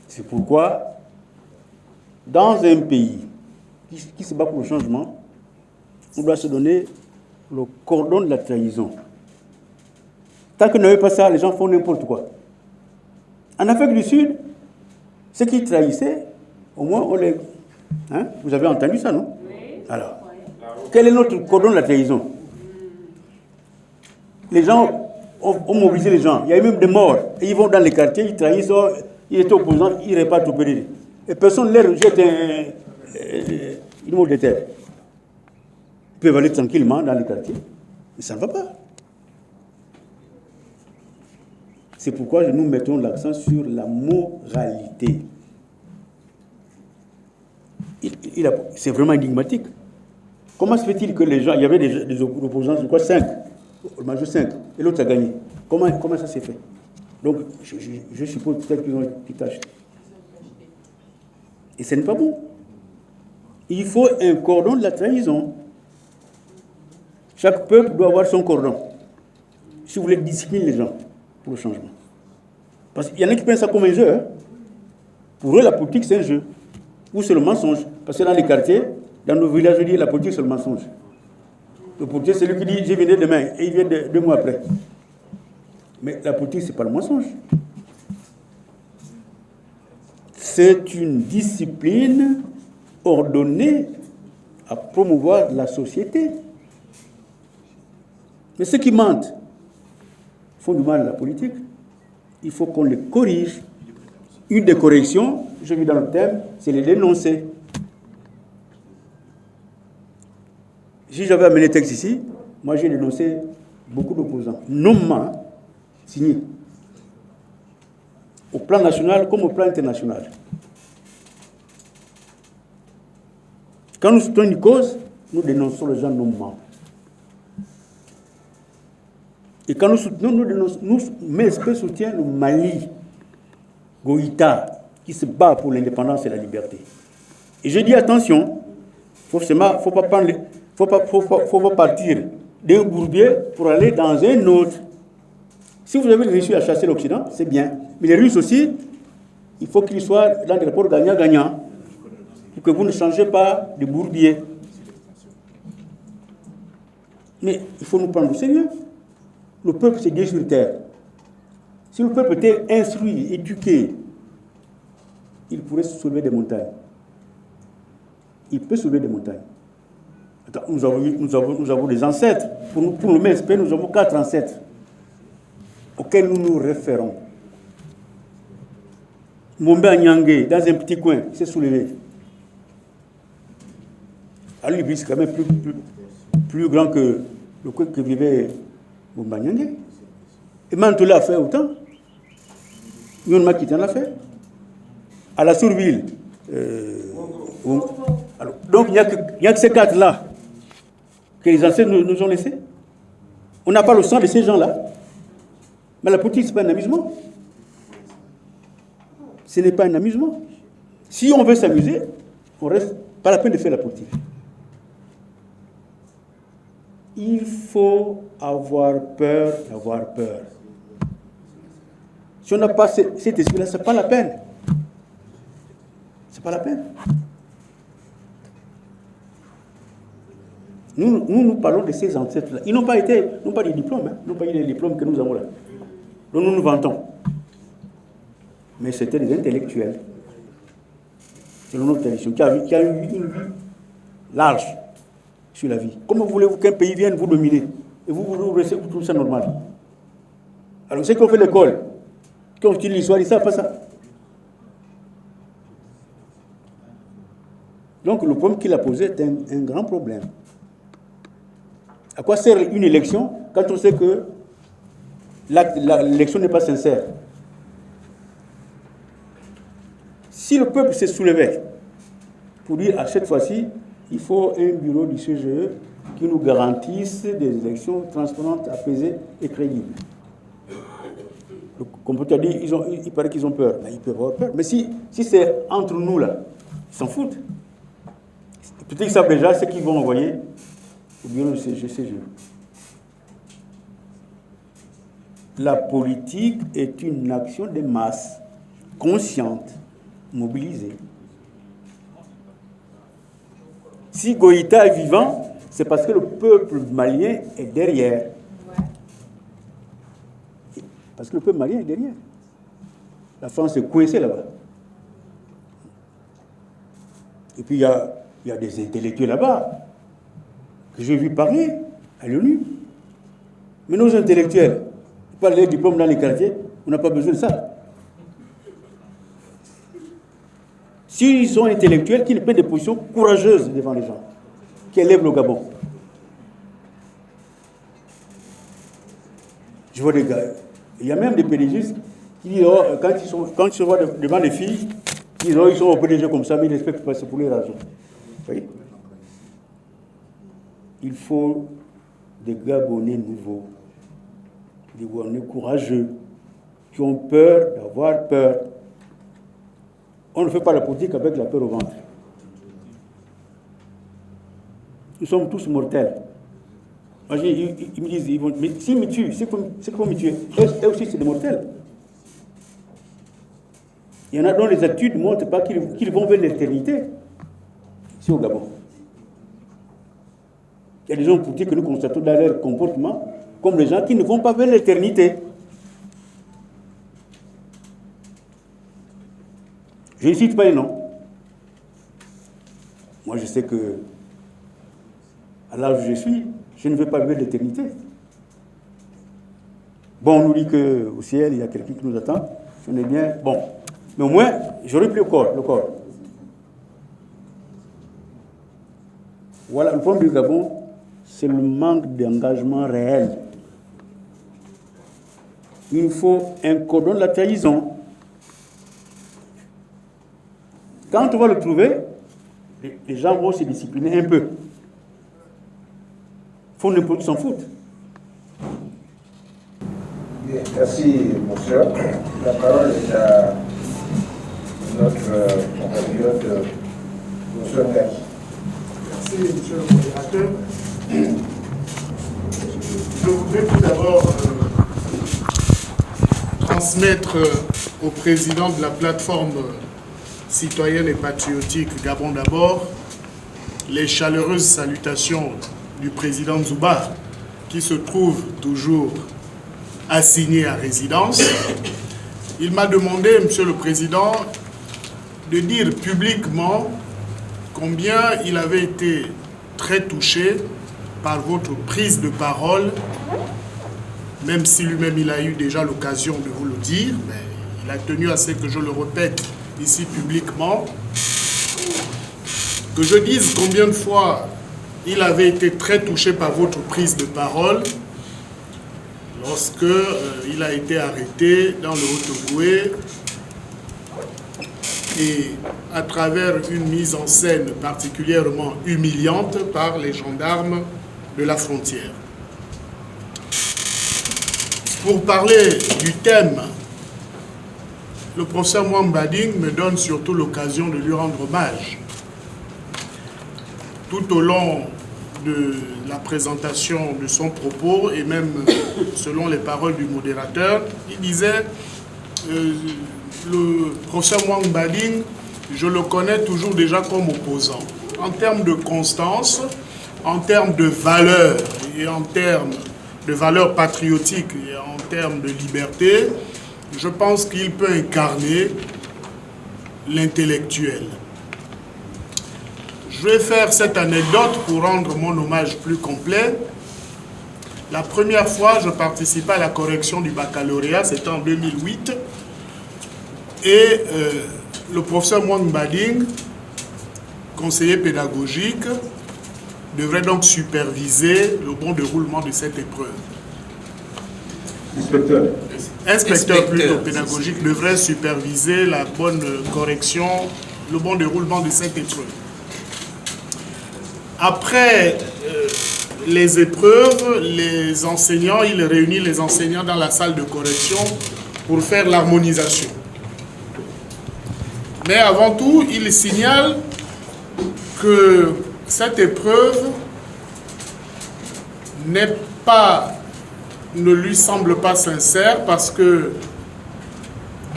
C'est pourquoi, dans un pays qui se bat pour le changement, on doit se donner le cordon de la trahison. Tant qu'on n'avait pas ça, les gens font n'importe quoi. En Afrique du Sud, ceux qui trahissaient, au moins on les... Hein? Vous avez entendu ça, non? Oui. Alors, quel est notre cordon de la trahison? Les gens ont mobilisé les gens. Il y a eu même des morts. Et ils vont dans les quartiers, ils trahissent, ils étaient opposants, ils répartent au PDG. Et personne ne leur jette une mot de terre. Ils peuvent aller tranquillement dans les quartiers. Mais ça ne va pas. C'est pourquoi nous mettons l'accent sur la moralité. C'est vraiment énigmatique. Comment se fait-il que les gens... Il y avait des opposants, je crois 5, le major 5, et l'autre a gagné. Comment ça s'est fait? Donc, je suppose peut-être qu'ils ont été tâches. Et ce n'est pas bon. Il faut un cordon de la trahison. Chaque peuple doit avoir son cordon. Si vous voulez discipliner les gens pour le changement. Parce qu'il y en a qui prennent ça comme un jeu. Hein. Pour eux, la politique, c'est un jeu. Ou c'est le mensonge. Parce que dans les quartiers, dans nos villages, je dis la politique, c'est le mensonge. Le politique, c'est lui qui dit, je viendrai demain, et il vient 2 mois après. Mais la politique, ce n'est pas le mensonge. C'est une discipline ordonnée à promouvoir la société. Mais ceux qui mentent font du mal à la politique. Il faut qu'on les corrige. Une des corrections, je vis dans le thème, c'est les dénoncer. Si j'avais amené le texte ici, moi j'ai dénoncé beaucoup d'opposants, nommément signés, au plan national comme au plan international. Quand nous soutenons une cause, nous dénonçons les gens nommément. Et quand nous soutenons, nous dénonçons, MSP soutient le Mali, Goïta, qui se bat pour l'indépendance et la liberté. Et je dis attention, faut pas partir d'un bourbier pour aller dans un autre. Si vous avez réussi à chasser l'Occident, c'est bien. Mais les Russes aussi, il faut qu'ils soient dans des rapports gagnant-gagnant, pour que vous ne changez pas de bourbier. Mais il faut nous prendre au sérieux. Le peuple, c'est Dieu sur terre. Si le peuple était instruit, éduqué, il pourrait soulever des montagnes. Il peut soulever des montagnes. Attends, nous avons des ancêtres. Pour le MSP, nous avons 4 ancêtres auxquels nous nous référons. Momba Nyangé, dans un petit coin, s'est soulevé. À lui, c'est quand même plus grand que le coin que vivait Momba Nyangé. Et Mantoula a fait autant. Yon Makita l'a fait. À la Sourville. Donc il n'y a que ces 4-là que les ancêtres nous ont laissés. On n'a pas le sang de ces gens-là. Mais la politique, ce n'est pas un amusement. Ce n'est pas un amusement. Si on veut s'amuser, on reste pas la peine de faire la politique. Il faut avoir peur d'avoir peur. Si on n'a pas cet esprit-là, ce n'est pas la peine. C'est pas la peine. Nous parlons de ces ancêtres-là. Ils n'ont pas des diplômes, hein. Ils n'ont pas eu les diplômes que nous avons là. Donc nous nous vantons. Mais c'était des intellectuels. Selon notre tradition, qui a eu une vue large sur la vie. Comment voulez-vous qu'un pays vienne vous dominer et vous trouvez ça normal? Alors ceux qui ont fait l'école, qui ont étudié l'histoire, ils ne savent pas ça. Donc le problème qu'il a posé est un grand problème. À quoi sert une élection quand on sait que l'élection n'est pas sincère? Si le peuple s'est soulevé pour dire à cette fois-ci, il faut un bureau du CGE qui nous garantisse des élections transparentes, apaisées et crédibles. Comme tu as dit, il paraît qu'ils ont peur. Mais ils peuvent avoir peur. Mais si c'est entre nous là, ils s'en foutent. Peut-être qu'ils savent déjà ce qu'ils vont envoyer au bureau du CGE. La politique est une action de masse, consciente, mobilisée. Si Goïta est vivant, c'est parce que le peuple malien est derrière. Parce que le peuple malien est derrière. La France est coincée là-bas. Et puis il y a des intellectuels là-bas que j'ai vu parler à l'ONU. Mais nos intellectuels, ils parlent des diplômes dans les quartiers, on n'a pas besoin de ça. S'ils sont intellectuels, qu'ils prennent des positions courageuses devant les gens, qui élèvent le Gabon. Je vois des gars, il y a même des PDG qui disent, oh, quand ils se voient devant les filles, ils disent, oh, ils sont au PDG comme ça, mais ils ne respectent pas, c'est pour les raisons. Vous voyez? Il faut des Gabonais nouveaux, des Gabonais courageux, qui ont peur d'avoir peur. On ne fait pas la politique avec la peur au ventre. Nous sommes tous mortels. Moi, ils me disent, mais s'ils me tuent, c'est qu'il faut me tuer. Eux aussi, c'est des mortels. Il y en a dont les études ne montrent pas qu'ils vont vers l'éternité. C'est au Gabon. Il y a des gens politiques que nous constatons dans leur comportement comme les gens qui ne vont pas vers l'éternité. Je ne cite pas les noms. Moi, je sais que, à l'âge où je suis, je ne vais pas vers l'éternité. Bon, on nous dit qu'au ciel, il y a quelqu'un qui nous attend. On est bien. Bon. Mais au moins, j'aurais pris le corps. Voilà, le problème du Gabon, c'est le manque d'engagement réel. Il nous faut un cordon de la trahison. Quand on va le trouver, les gens vont se discipliner un peu. Il faut ne s'en foutre. Bien, merci, monsieur. La parole est à notre compatriote Monsieur le maire. Merci, monsieur le modérateur. Je voudrais tout d'abord transmettre au président de la plateforme citoyenne et patriotique Gabon d'abord les chaleureuses salutations du président Zouba, qui se trouve toujours assigné à résidence. Il m'a demandé, monsieur le président, de dire publiquement combien il avait été très touché par votre prise de parole, même si lui-même il a eu déjà l'occasion de vous le dire, mais il a tenu à ce que je le répète ici publiquement, que je dise combien de fois il avait été très touché par votre prise de parole lorsque il a été arrêté dans le Haut-Ogooué et à travers une mise en scène particulièrement humiliante par les gendarmes de la frontière. Pour parler du thème, le professeur Mwambading me donne surtout l'occasion de lui rendre hommage. Tout au long de la présentation de son propos, et même selon les paroles du modérateur, il disait le professeur Mwambading, je le connais toujours déjà comme opposant. En termes de constance, en termes de valeurs, et en termes de valeurs patriotiques, et en termes de liberté, je pense qu'il peut incarner l'intellectuel. Je vais faire cette anecdote pour rendre mon hommage plus complet. La première fois, je participais à la correction du baccalauréat, c'était en 2008. Et le professeur Mwambading, conseiller pédagogique, devrait donc superviser le bon déroulement de cette épreuve. Inspecteur plutôt pédagogique devrait superviser la bonne correction, le bon déroulement de cette épreuve. Après les épreuves, les enseignants, il réunit les enseignants dans la salle de correction pour faire l'harmonisation. Mais avant tout, il signale que cette épreuve ne lui semble pas sincère parce que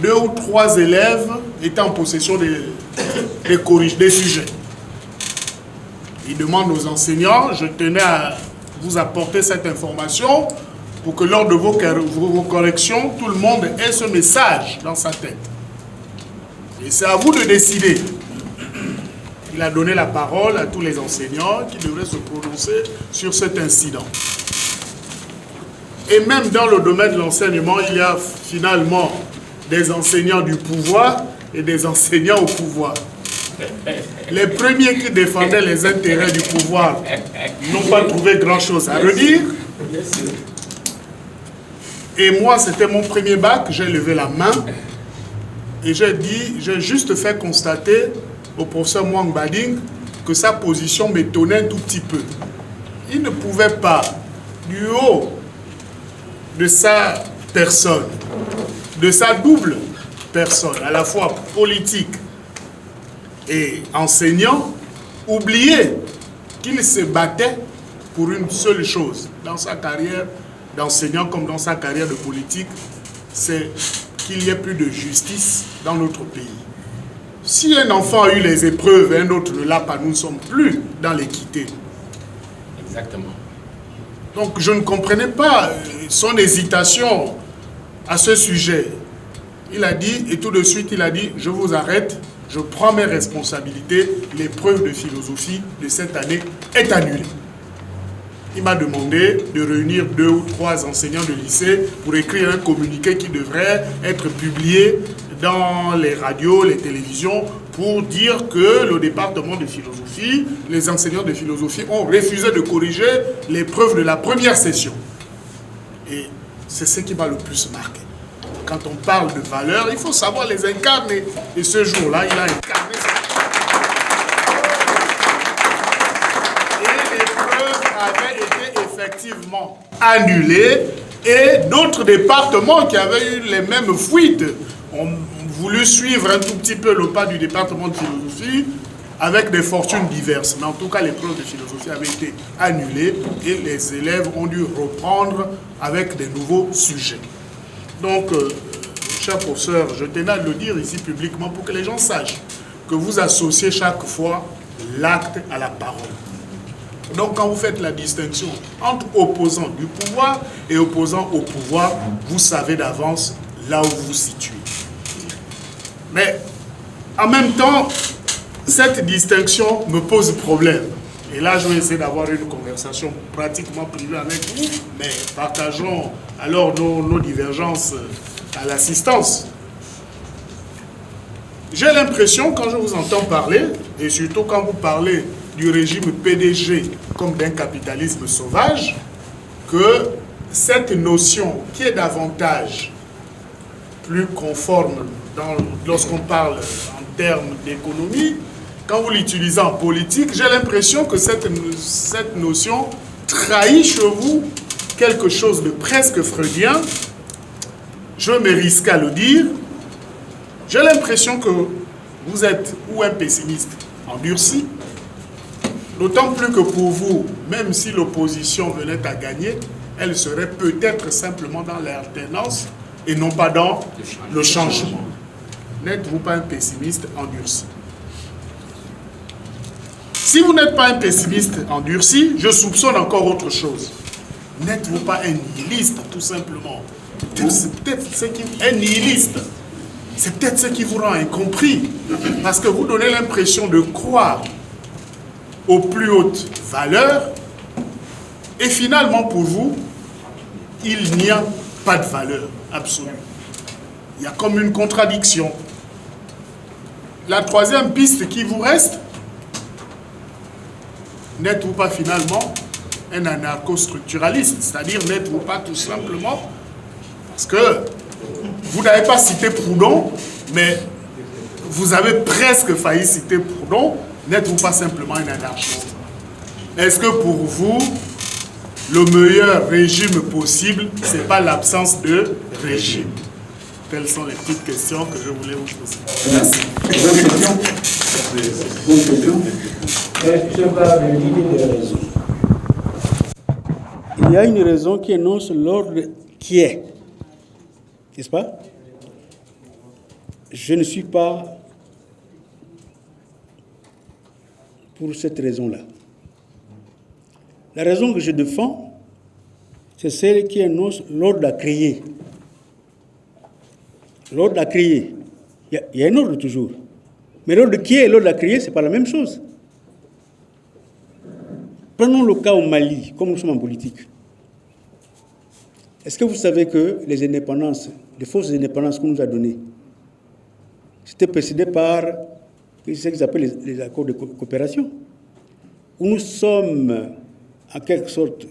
2 ou 3 élèves étaient en possession des sujets. Il demande aux enseignants, je tenais à vous apporter cette information pour que lors de vos corrections, tout le monde ait ce message dans sa tête. Et c'est à vous de décider. Il a donné la parole à tous les enseignants qui devraient se prononcer sur cet incident. Et même dans le domaine de l'enseignement, il y a finalement des enseignants du pouvoir et des enseignants au pouvoir. Les premiers qui défendaient les intérêts du pouvoir n'ont pas trouvé grand-chose à redire. Et moi, c'était mon premier bac, j'ai levé la main et j'ai juste fait constater au professeur Mwambading que sa position m'étonnait un tout petit peu. Il ne pouvait pas, du haut de sa personne, de sa double personne, à la fois politique et enseignant, oublier qu'il se battait pour une seule chose dans sa carrière d'enseignant comme dans sa carrière de politique, c'est qu'il y ait plus de justice dans notre pays. Si un enfant a eu les épreuves et un autre ne l'a pas, nous ne sommes plus dans l'équité. Exactement. Donc je ne comprenais pas son hésitation à ce sujet. Il a dit, et tout de suite il a dit, je vous arrête, je prends mes responsabilités, l'épreuve de philosophie de cette année est annulée. Il m'a demandé de réunir 2 ou 3 enseignants de lycée pour écrire un communiqué qui devrait être publié dans les radios, les télévisions, pour dire que le département de philosophie, les enseignants de philosophie ont refusé de corriger l'épreuve de la première session. Et c'est ce qui m'a le plus marqué. Quand on parle de valeurs, il faut savoir les incarner. Et ce jour-là, il a incarné ça. Et l'épreuve avait été effectivement annulée. Et d'autres départements qui avaient eu les mêmes fuites ont voulu suivre un tout petit peu le pas du département de philosophie, avec des fortunes diverses. Mais en tout cas, l'épreuve de philosophie avait été annulée et les élèves ont dû reprendre avec des nouveaux sujets. Donc, cher professeur, je tenais à le dire ici publiquement pour que les gens sachent que vous associez chaque fois l'acte à la parole. Donc, quand vous faites la distinction entre opposants du pouvoir et opposants au pouvoir, vous savez d'avance là où vous vous situez. Mais, en même temps, cette distinction me pose problème. Et là, je vais essayer d'avoir une conversation pratiquement privée avec vous, mais partageons alors nos divergences à l'assistance. J'ai l'impression, quand je vous entends parler, et surtout quand vous parlez du régime PDG comme d'un capitalisme sauvage, que cette notion qui est davantage plus conforme lorsqu'on parle en termes d'économie, quand vous l'utilisez en politique, j'ai l'impression que cette notion trahit chez vous quelque chose de presque freudien. Je me risque à le dire. J'ai l'impression que vous êtes ou un pessimiste endurci, d'autant plus que pour vous, même si l'opposition venait à gagner, elle serait peut-être simplement dans l'alternance et non pas dans le changement. N'êtes-vous pas un pessimiste endurci? Si vous n'êtes pas un pessimiste endurci, je soupçonne encore autre chose. N'êtes-vous pas un nihiliste, tout simplement? C'est peut-être ce qui... Un nihiliste, c'est peut-être ce qui vous rend incompris. Parce que vous donnez l'impression de croire aux plus hautes valeurs et finalement, pour vous, il n'y a pas de valeur absolue. Il y a comme une contradiction. La troisième piste qui vous reste, n'êtes-vous pas finalement un anarcho-structuraliste? C'est-à-dire, n'êtes-vous pas tout simplement, parce que vous n'avez pas cité Proudhon, mais vous avez presque failli citer Proudhon, n'êtes-vous pas simplement un anarchiste? Est-ce que pour vous, le meilleur régime possible, ce n'est pas l'absence de régime? Telles sont les petites questions que je voulais vous poser. Merci. Bonne question. Je parle de l'idée de raison. Il y a une raison qui énonce l'ordre qui est. N'est-ce pas? Je ne suis pas pour cette raison-là. La raison que je défends, c'est celle qui énonce l'ordre à créer. L'ordre à créer. Il y a un ordre toujours. Mais l'ordre qui est et l'ordre à créer, ce n'est pas la même chose. Prenons le cas au Mali, comme nous sommes en politique. Est-ce que vous savez que les indépendances, les fausses indépendances qu'on nous a données, c'était précédé par ce qu'ils appellent les accords de coopération, où nous sommes, en quelque sorte,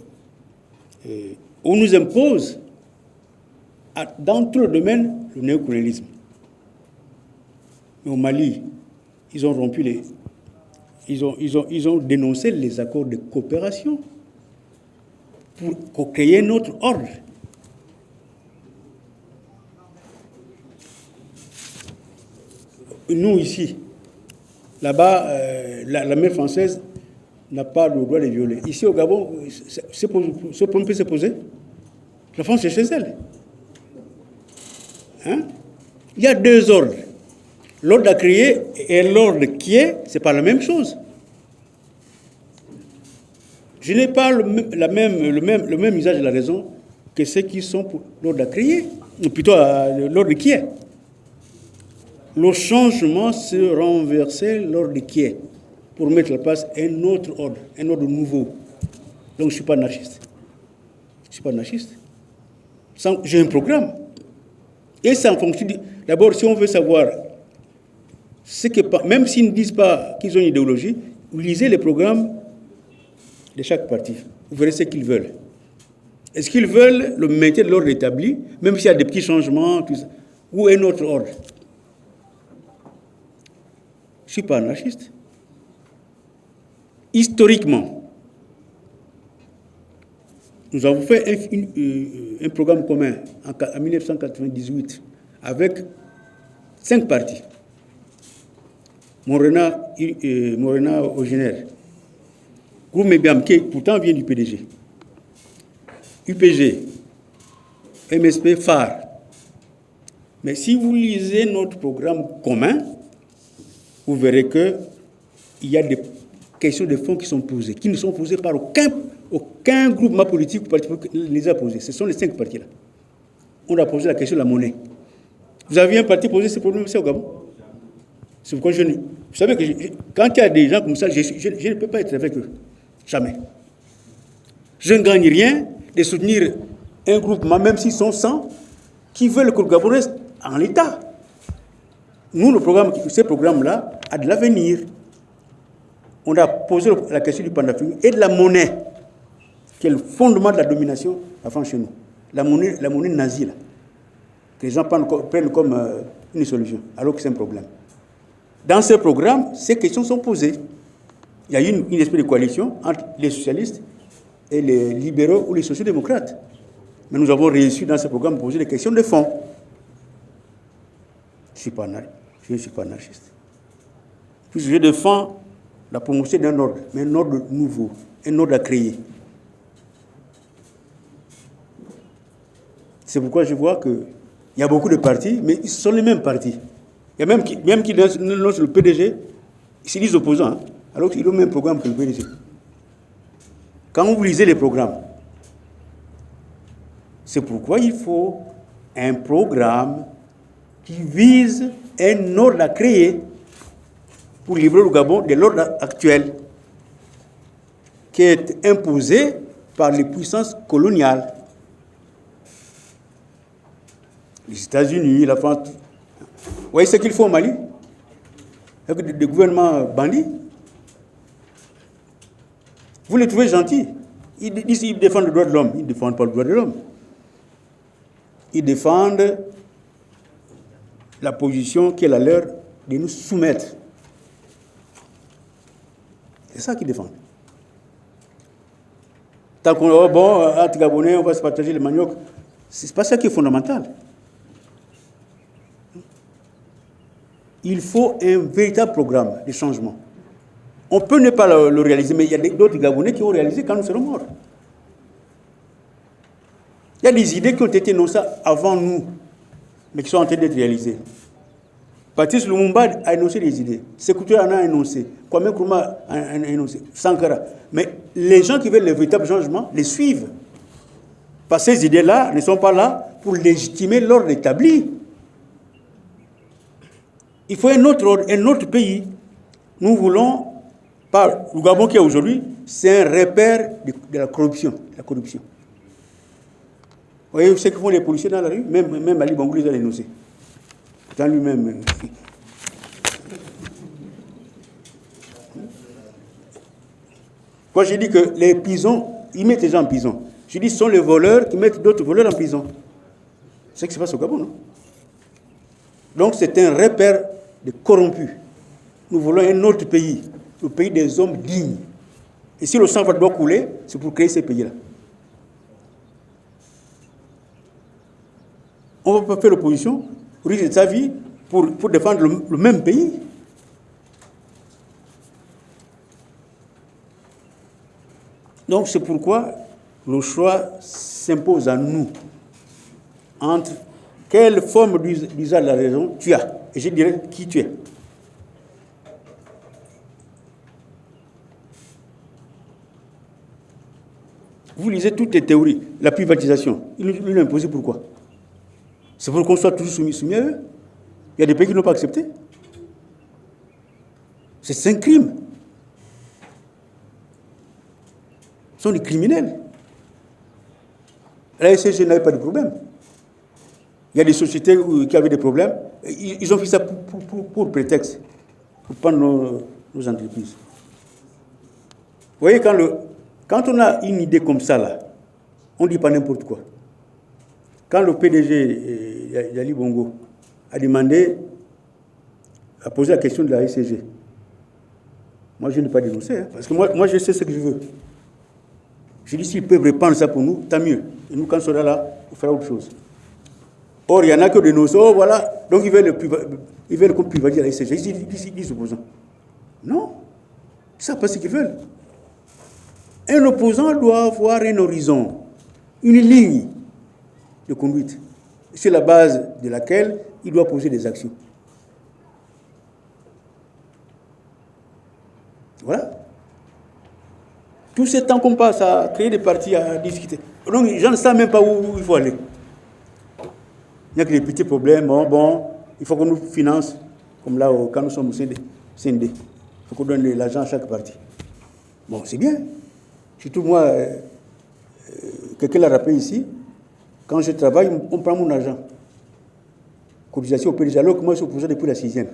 on nous impose, dans tout le domaine, le néocolonialisme. Mais au Mali, ils ont rompu ils ont dénoncé les accords de coopération pour créer notre ordre. Nous, ici, là-bas, l'armée française n'a pas le droit de violer. Ici, au Gabon, ce problème peut se poser. La France est chez elle. Hein? Il y a deux ordres. L'ordre à créer et l'ordre qui est, ce n'est pas la même chose. Je n'ai pas le même usage de la raison que ceux qui sont pour l'ordre à créer, ou plutôt l'ordre qui est. Le changement, c'est renverser l'ordre qui est, pour mettre en place un autre ordre nouveau. Donc je ne suis pas anarchiste. Je ne suis pas anarchiste. J'ai un programme. Et c'est en fonction d'abord, si on veut savoir, même s'ils ne disent pas qu'ils ont une idéologie, vous lisez les programmes de chaque parti. Vous verrez ce qu'ils veulent. Est-ce qu'ils veulent le maintien de l'ordre établi, même s'il y a des petits changements, tout ça, ou un autre ordre? Je ne suis pas anarchiste. Historiquement, nous avons fait un programme commun en 1998 avec 5 partis. Morena Ogénère, groupe Mébiam, qui pourtant vient du PDG, UPG, MSP, phare. Mais si vous lisez notre programme commun, vous verrez qu'il y a des questions de fond qui sont posées, qui ne sont posées par aucun groupement politique ou parti politique les a posées. Ce sont les 5 partis-là. On a posé la question de la monnaie. Vous avez un parti posé ce problème aussi au Gabon? C'est pourquoi vous savez que quand il y a des gens comme ça, je ne peux pas être avec eux. Jamais. Je ne gagne rien de soutenir un groupement, même s'ils sont 100, qui veulent que le Gabon reste en l'état. Nous, ce programme-là a de l'avenir. On a posé la question du panafricain et de la monnaie, qui est le fondement de la domination avant chez nous. La monnaie nazie, là, que les gens prennent comme une solution, alors que c'est un problème. Dans ce programme, ces questions sont posées. Il y a eu une espèce de coalition entre les socialistes et les libéraux ou les sociodémocrates. Mais nous avons réussi dans ce programme à poser des questions de fond. Je ne suis pas anarchiste. Je défends la promotion d'un ordre, mais un ordre nouveau, un ordre à créer. C'est pourquoi je vois qu'il y a beaucoup de partis, mais ce sont les mêmes partis. Il y a même qui lancent le PDG, c'est les opposants, hein, alors qu'ils ont le même programme que le PDG. Quand vous lisez les programmes, c'est pourquoi il faut un programme qui vise un ordre à créer pour libérer le Gabon de l'ordre actuel qui est imposé par les puissances coloniales. Les États-Unis, la France. Vous voyez ce qu'il faut au Mali? Avec des gouvernements bandits. Vous les trouvez gentils. Ils défendent le droit de l'homme. Ils ne défendent pas le droit de l'homme. Ils défendent la position qui est la leur de nous soumettre. C'est ça qu'ils défendent. Tant qu'on dit, bon, entre Gabonais, on va se partager le manioc, c'est pas ça qui est fondamental. Il faut un véritable programme de changement. On peut ne pas le réaliser, mais il y a d'autres Gabonais qui ont réalisé quand nous serons morts. Il y a des idées qui ont été énoncées avant nous, mais qui sont en train d'être réalisées. Patrice Lumumba a énoncé des idées. Sékou Touré en a énoncé. Kwame Nkrumah a énoncé. Sankara. Mais les gens qui veulent le véritable changement les suivent. Parce que ces idées-là ne sont pas là pour légitimer l'ordre établi. Il faut un autre ordre, un autre pays. Nous voulons, par le Gabon qui est aujourd'hui, c'est un repère de la corruption. La corruption. Vous voyez ce que font les policiers dans la rue? Même Ali Bongo les a dénoncés. Dans lui-même. Quand je dis que les prisons, ils mettent les gens en prison, je dis que ce sont les voleurs qui mettent d'autres voleurs en prison. C'est ce qui se passe au Gabon, non? Donc c'est un repère de corrompus. Nous voulons un autre pays, le pays des hommes dignes. Et si le sang doit couler, c'est pour créer ces pays-là. On ne va pas faire l'opposition, risque de sa vie, pour défendre le même pays. Donc c'est pourquoi le choix s'impose à nous entre quelle forme d'usage de la raison tu as, et je dirais qui tu es. Vous lisez toutes les théories, la privatisation, ils l'ont imposé pourquoi? C'est pour qu'on soit toujours soumis à eux. Il y a des pays qui n'ont pas accepté. C'est un crime. Ce sont des criminels. La SCG n'avait pas de problème. Il y a des sociétés qui avaient des problèmes. Ils ont fait ça pour prétexte, pour prendre nos entreprises. Vous voyez, quand on a une idée comme ça, là, on ne dit pas n'importe quoi. Quand le PDG Ali Bongo a posé la question de la SCG, moi je n'ai pas dénoncé, hein, parce que moi je sais ce que je veux. Je dis s'ils peuvent répandre ça pour nous, tant mieux. Et nous, quand on sera là, on fera autre chose. Or, il y en a que de nos oh voilà, donc ils veulent privatiser la SCG, ils disent opposants. Non, ils ne savent pas ce qu'ils veulent. Un opposant doit avoir un horizon, une ligne de conduite, sur la base de laquelle il doit poser des actions. Voilà. Tout ce temps qu'on passe à créer des partis, à discuter. Donc, les gens ne savent même pas où il faut aller. Il n'y a que des petits problèmes. Bon, il faut qu'on nous finance, comme là, quand nous sommes au CND. Il faut qu'on donne l'argent à chaque parti. Bon, c'est bien. Surtout moi, quelqu'un l'a rappelé ici, quand je travaille, on prend mon argent. Cotisation au PDG, alors que moi, je suis opposant depuis la 6e.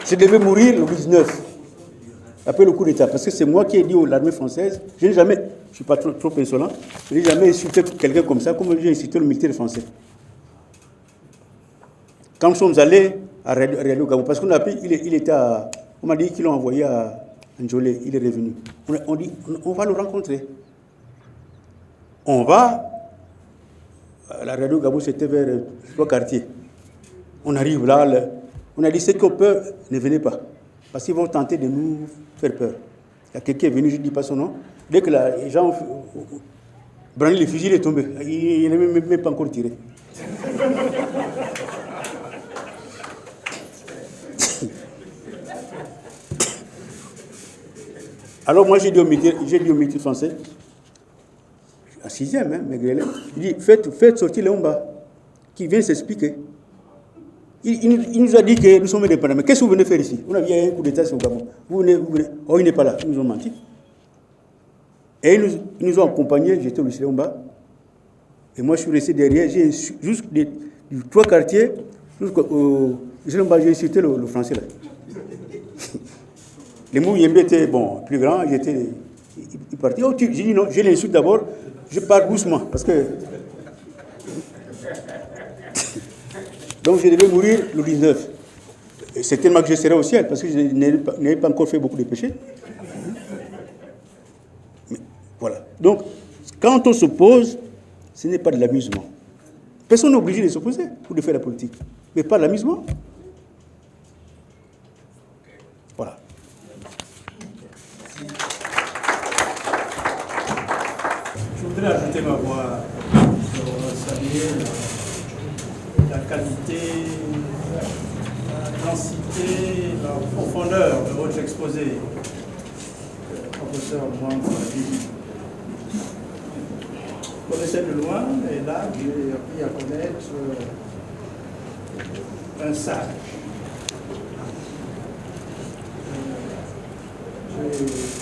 Je devais mourir le 19, après le coup d'État, parce que c'est moi qui ai dit à l'armée française, je n'ai jamais, je ne suis pas trop insolent, je n'ai jamais insulté quelqu'un comme ça, comme j'ai insulté le militaire français. Quand nous sommes allés à Radio Gabon, parce qu'on a appris, il était à, on m'a dit qu'ils l'ont envoyé à Njolé, il est revenu. On dit, on va le rencontrer. On va, à la Radio Gabon, c'était vers 3 quartiers. On arrive là, on a dit, ceux qui ont peur, ne venez pas. Parce qu'ils vont tenter de nous faire peur. Il y a quelqu'un qui est venu, je ne dis pas son nom. Dès que les gens ont brandi le fusil, il est tombé. Il n'est même pas encore tiré. Alors moi, j'ai dit au militaire français, à 6e, hein, Maigrelet, il dit, faites sortir les Omba, qui viennent s'expliquer. Il nous a dit que nous sommes indépendants. Mais qu'est-ce que vous venez faire ici? On a vu un coup d'État au Gabon. Vous venez. Oh, il n'est pas là. Ils nous ont menti. Et ils nous ont accompagnés. J'étais au lycée Omba. Et moi, je suis resté derrière. J'ai juste du 3 quartiers jusqu'au lycée Omba. J'ai insulté le français là. Les mots Yembe étaient plus grands. Il partit. Oh, j'ai dit non. Je l'insulte d'abord. Je pars doucement parce que. Donc je devais mourir le 19. C'est tellement que je serai au ciel, parce que je n'ai pas encore fait beaucoup de péchés. Mais, voilà. Donc, quand on s'oppose, ce n'est pas de l'amusement. Personne n'est obligé de s'opposer ou de faire la politique. Mais pas de l'amusement. Voilà. Je voudrais ajouter ma voix pour saluer la qualité, la densité, la profondeur de votre exposé, professeur Juan Fabien. Je connaissais de loin, et là, j'ai appris à connaître un sage.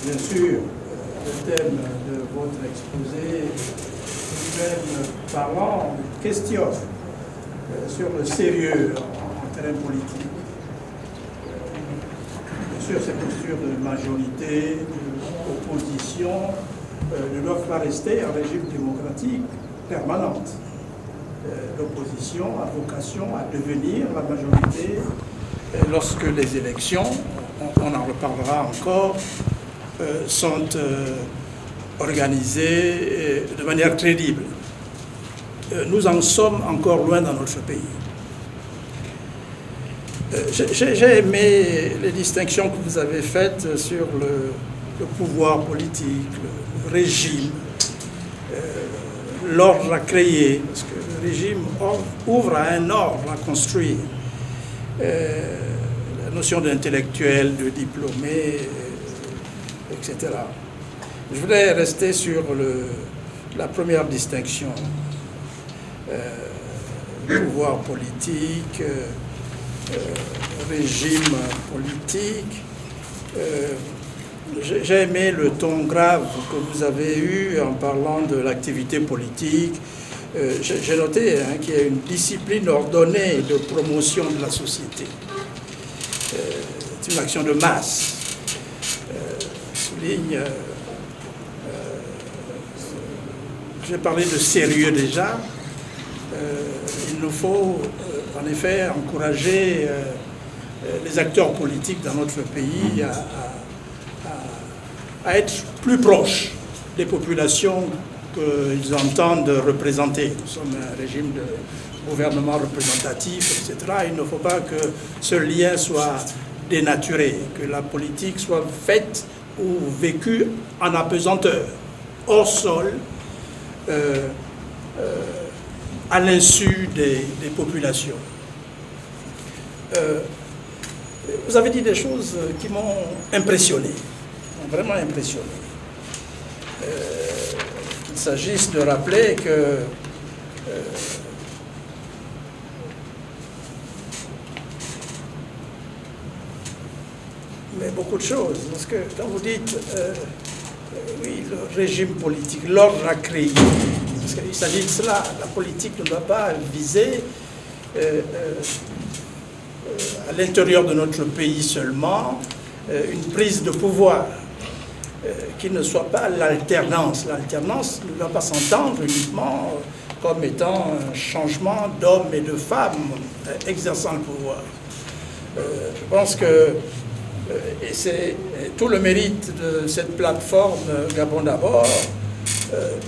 Bien sûr, le thème de votre exposé, lui-même parlant, questionne sur le sérieux en terrain politique. Bien sûr, ces postures de majorité, d'opposition ne doivent pas rester un régime démocratique permanente. L'opposition a vocation à devenir la majorité lorsque les élections, on en reparlera encore, sont organisées de manière crédible. Nous en sommes encore loin dans notre pays. J'ai aimé les distinctions que vous avez faites sur le pouvoir politique, le régime, l'ordre à créer, parce que le régime ouvre à un ordre à construire. La notion d'intellectuel, de diplômé, etc. Je voulais rester sur la première distinction. Pouvoir politique, régime politique. J'ai aimé le ton grave que vous avez eu en parlant de l'activité politique. J'ai noté qu'il y a une discipline ordonnée de promotion de la société. C'est une action de masse. Souligne. J'ai parlé de sérieux déjà. Il nous faut en effet encourager les acteurs politiques dans notre pays à être plus proches des populations qu'ils entendent représenter. Nous sommes un régime de gouvernement représentatif, etc. Il ne faut pas que ce lien soit dénaturé, que la politique soit faite ou vécue en apesanteur, hors sol, à l'insu des populations. Vous avez dit des choses qui m'ont impressionné, vraiment impressionné. Qu'il s'agisse de rappeler que mais beaucoup de choses, parce que quand vous dites oui, le régime politique, l'ordre a créé, parce qu'il s'agit de cela, la politique ne doit pas viser à l'intérieur de notre pays seulement une prise de pouvoir qui ne soit pas l'alternance. L'alternance ne doit pas s'entendre uniquement comme étant un changement d'hommes et de femmes exerçant le pouvoir. Je pense que et c'est tout le mérite de cette plateforme Gabon d'abord,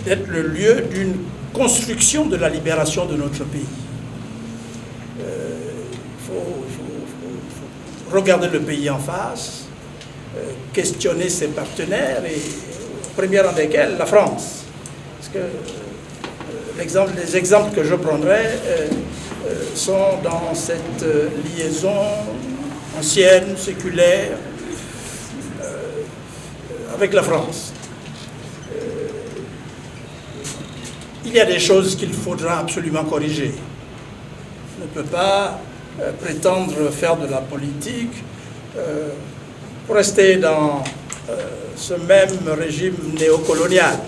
d'être le lieu d'une construction de la libération de notre pays. Il faut regarder le pays en face, questionner ses partenaires, et au premier rang desquels la France. Parce que les exemples que je prendrai sont dans cette liaison ancienne, séculaire, avec la France. Il y a des choses qu'il faudra absolument corriger. On ne peut pas prétendre faire de la politique pour rester dans ce même régime néocolonial,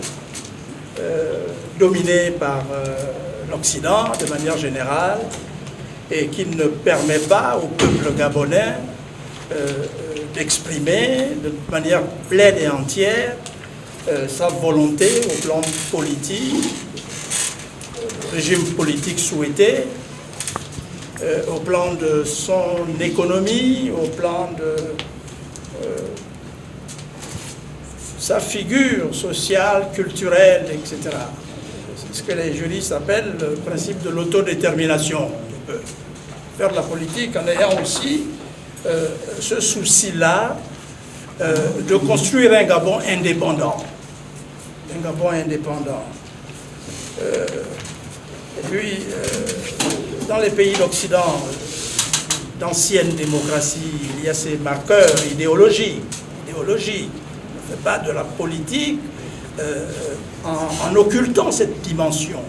dominé par l'Occident de manière générale, et qui ne permet pas au peuple gabonais d'exprimer de manière pleine et entière sa volonté au plan politique, régime politique souhaité, au plan de son économie, au plan de sa figure sociale, culturelle, etc. C'est ce que les juristes appellent le principe de l'autodétermination. Faire de la politique en ayant aussi ce souci-là de construire un Gabon indépendant. Un Gabon indépendant. Et puis, dans les pays d'Occident, d'anciennes démocraties, il y a ces marqueurs idéologiques. On ne fait pas de la politique en occultant cette dimension.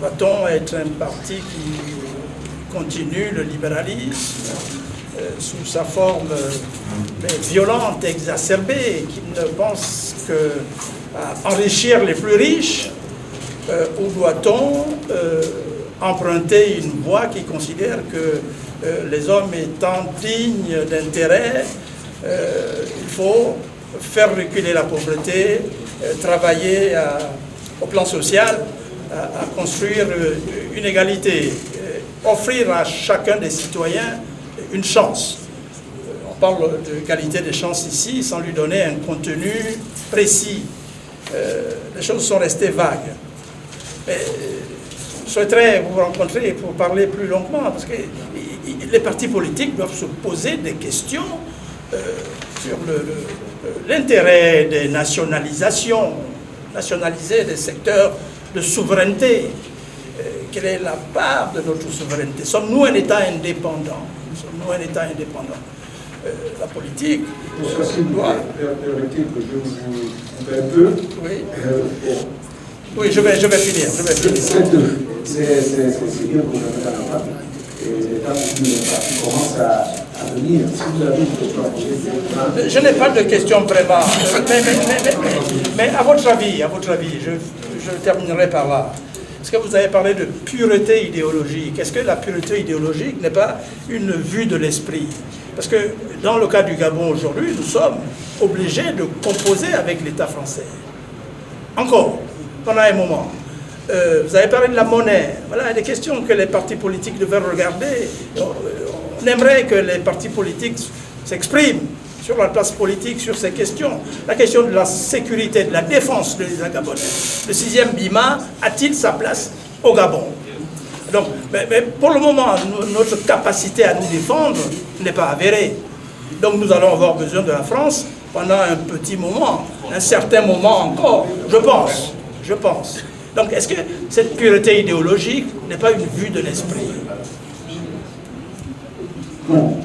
Va-t-on être un parti qui continue le libéralisme sous sa forme violente, exacerbée, qui ne pense qu'à enrichir les plus riches, ou doit-on emprunter une voie qui considère que les hommes étant dignes d'intérêt, il faut faire reculer la pauvreté, travailler au plan social, à construire une égalité, offrir à chacun des citoyens une chance. On parle d'égalité des chances ici sans lui donner un contenu précis. Les choses sont restées vagues. Mais je souhaiterais vous rencontrer pour parler plus longuement, parce que les partis politiques doivent se poser des questions sur l'intérêt des nationalisations, nationaliser des secteurs de souveraineté. Quelle est la part de notre souveraineté? Sommes-nous un État indépendant? Sommes-nous un État indépendant? La politique doit... Permettez que je vous un peu. Oui. Oui, je vais finir. C'est bien que vous avez dans la table. Et l'état qui commence à venir. Si vous avez une question à poser, je n'ai pas de question vraiment. Mais à votre avis, je terminerai par là. Est-ce que vous avez parlé de pureté idéologique? Est-ce que la pureté idéologique n'est pas une vue de l'esprit? Parce que dans le cas du Gabon aujourd'hui, nous sommes obligés de composer avec l'État français. Encore, pendant un moment. Vous avez parlé de la monnaie. Voilà des questions que les partis politiques devaient regarder. On aimerait que les partis politiques s'exprime sur la place politique sur ces questions. La question de la sécurité, de la défense des Gabonais. Le 6e BIMA a-t-il sa place au Gabon? Donc, mais pour le moment, notre capacité à nous défendre n'est pas avérée. Donc nous allons avoir besoin de la France pendant un petit moment, un certain moment encore, je pense. Donc est-ce que cette pureté idéologique n'est pas une vue de l'esprit? Bon,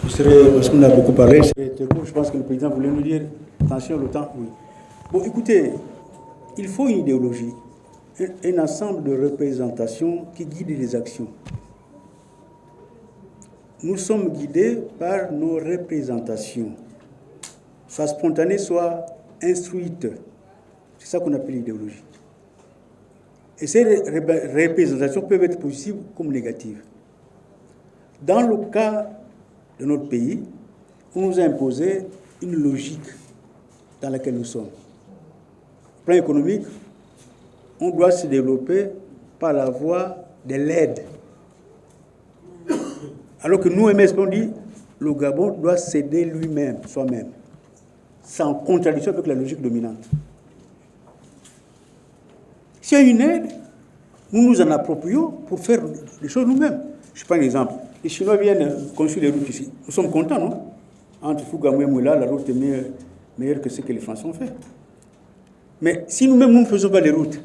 parce qu'on a beaucoup parlé, je pense que le président voulait nous dire, attention, le temps, oui. Bon, écoutez, il faut une idéologie, un ensemble de représentations qui guident les actions. Nous sommes guidés par nos représentations, soit spontanées, soit instruites. C'est ça qu'on appelle l'idéologie. Et ces représentations peuvent être positives comme négatives. Dans le cas de notre pays, on nous a imposé une logique dans laquelle nous sommes. Au plan économique, on doit se développer par la voie de l'aide. Alors que nous, MSP, on dit le Gabon doit s'aider lui-même, soi-même. C'est en contradiction avec la logique dominante. S'il y a une aide, nous nous en approprions pour faire des choses nous-mêmes. Je prends un exemple. Les Chinois viennent construire les routes ici. Nous sommes contents, non? Entre Fougamou et Moula, la route est meilleure que ce que les Français ont fait. Mais si nous-mêmes, nous ne faisons pas les routes,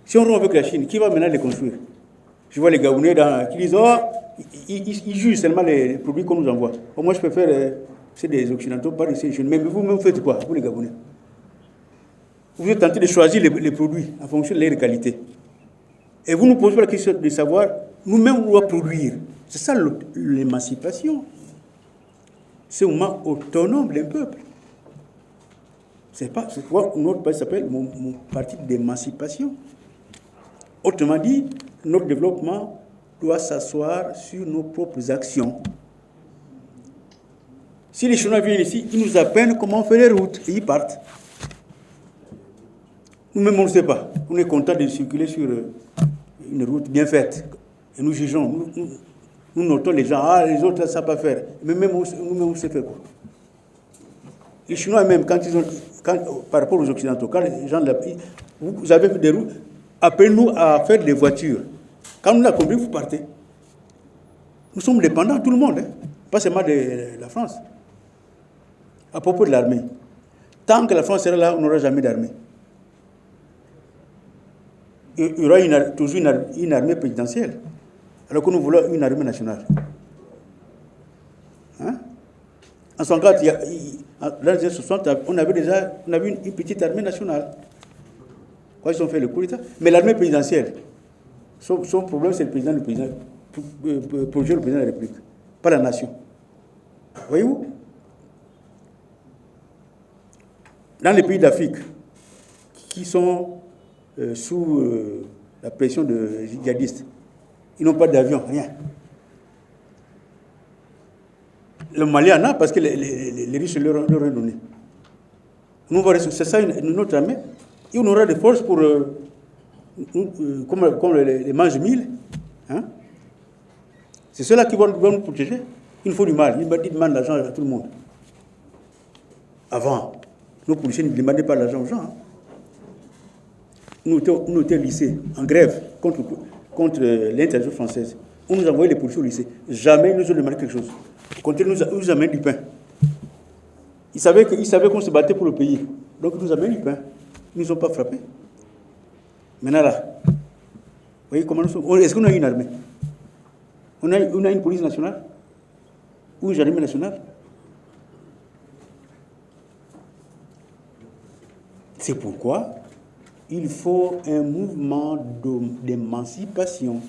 si on rompt avec la Chine, qui va maintenant les construire? Je vois les Gabonais qui disent, oh, ils jugent seulement les produits qu'on nous envoie. Oh, moi, je préfère, c'est des Occidentaux, pas des Chinois. Mais vous-même, faites quoi, vous les Gabonais? Vous êtes tenté de choisir les produits en fonction de leur qualité. Et vous nous posez la question de savoir, nous-mêmes, on doit produire. C'est ça l'émancipation. C'est au moment autonome d'un peuple. C'est quoi notre parti s'appelle mon parti d'émancipation. Autrement dit, notre développement doit s'asseoir sur nos propres actions. Si les Chinois viennent ici, ils nous apprennent comment faire les routes et ils partent. Nous-mêmes, on ne sait pas. On est content de circuler sur une route bien faite. Et nous jugeons, nous notons les gens, les autres ne savent pas faire. Mais même nous-mêmes, on sait faire quoi. Les Chinois même, par rapport aux Occidentaux, quand les gens vous avez fait des routes, appelez-nous à faire des voitures. Quand nous l'avons compris, vous partez. Nous sommes dépendants, tout le monde, pas seulement de la France. À propos de l'armée, tant que la France sera là, on n'aura jamais d'armée. Il y aura toujours une armée présidentielle, alors que nous voulons une armée nationale. Hein? En 1964, dans les années 60, on avait une petite armée nationale. Quand ils ont fait le coup d'État. Mais l'armée présidentielle, son problème, c'est le projet du président de la République, pas la nation. Voyez-vous? Dans les pays d'Afrique qui sont sous la pression de djihadistes, ils n'ont pas d'avion, rien. Le Mali en a parce que les riches leur ont donné. C'est ça notre armée. Et on aura des forces pour, comme les mange-mille. Hein? C'est ceux-là qui vont nous protéger. Il nous faut du mal. Ils demandent l'argent à tout le monde. Avant, nos policiers ne demandaient pas l'argent aux gens. Hein? Nous étions au lycée, en grève, contre l'interdiction française. On nous envoyait les policiers au lycée. Jamais ils nous ont demandé quelque chose. Au contraire, ils nous amènent du pain. Ils savaient qu'on se battait pour le pays. Donc ils nous amènent du pain. Ils ne nous ont pas frappés. Maintenant là, vous voyez comment nous sommes. Est-ce qu'on a une armée? On a une police nationale? Ou une gendarmerie nationale? C'est pourquoi il faut un mouvement d'émancipation,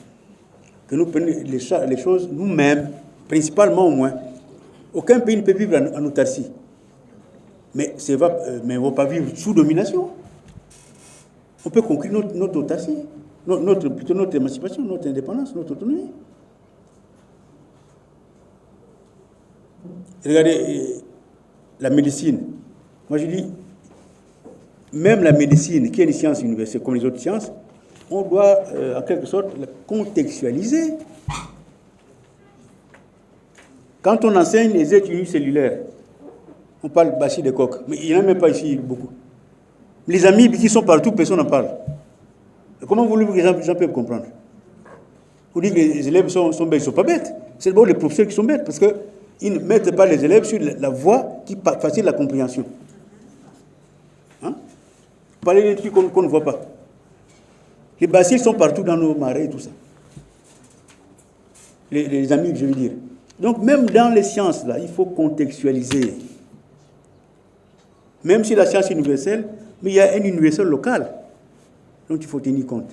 que nous prenions les choses nous-mêmes, principalement au moins. Aucun pays ne peut vivre en autarcie. Mais on ne va pas vivre sous domination. On peut conquérir notre autarcie, plutôt notre émancipation, notre indépendance, notre autonomie. Regardez la médecine. Moi je dis, même la médecine, qui est une science universelle comme les autres sciences, on doit en quelque sorte la contextualiser. Quand on enseigne les êtres unicellulaires, on parle Bachir de Coq, mais il n'y en a même pas ici beaucoup. Les amis qui sont partout, personne n'en parle. Comment voulez-vous que les gens peuvent comprendre? Vous dites que les élèves sont bêtes, ils ne sont pas bêtes. C'est d'abord les professeurs qui sont bêtes, parce qu'ils ne mettent pas les élèves sur la voie qui facilite la compréhension. Hein? Parler des trucs qu'on ne voit pas. Les bassines sont partout dans nos marais et tout ça. Les amis, je veux dire. Donc même dans les sciences, là, il faut contextualiser. Même si la science est universelle, mais il y a un universel local dont il faut tenir compte.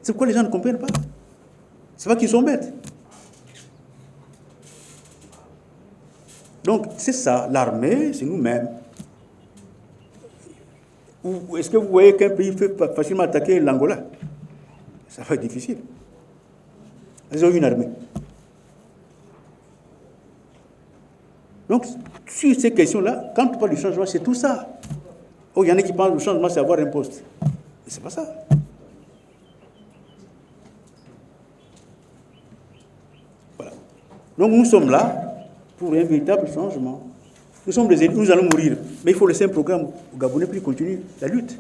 C'est pourquoi les gens ne comprennent pas. C'est pas qu'ils sont bêtes. Donc c'est ça, l'armée, c'est nous-mêmes. Ou est-ce que vous voyez qu'un pays peut facilement attaquer l'Angola? Ça va être difficile. Ils ont une armée. Donc, sur ces questions-là, quand on parle du changement, c'est tout ça. Oh, il y en a qui pensent que le changement, c'est avoir un poste. Mais c'est pas ça. Voilà. Donc, nous sommes là pour un véritable changement. Nous sommes des élus, nous allons mourir. Mais il faut laisser un programme au Gabonais pour continuer la lutte.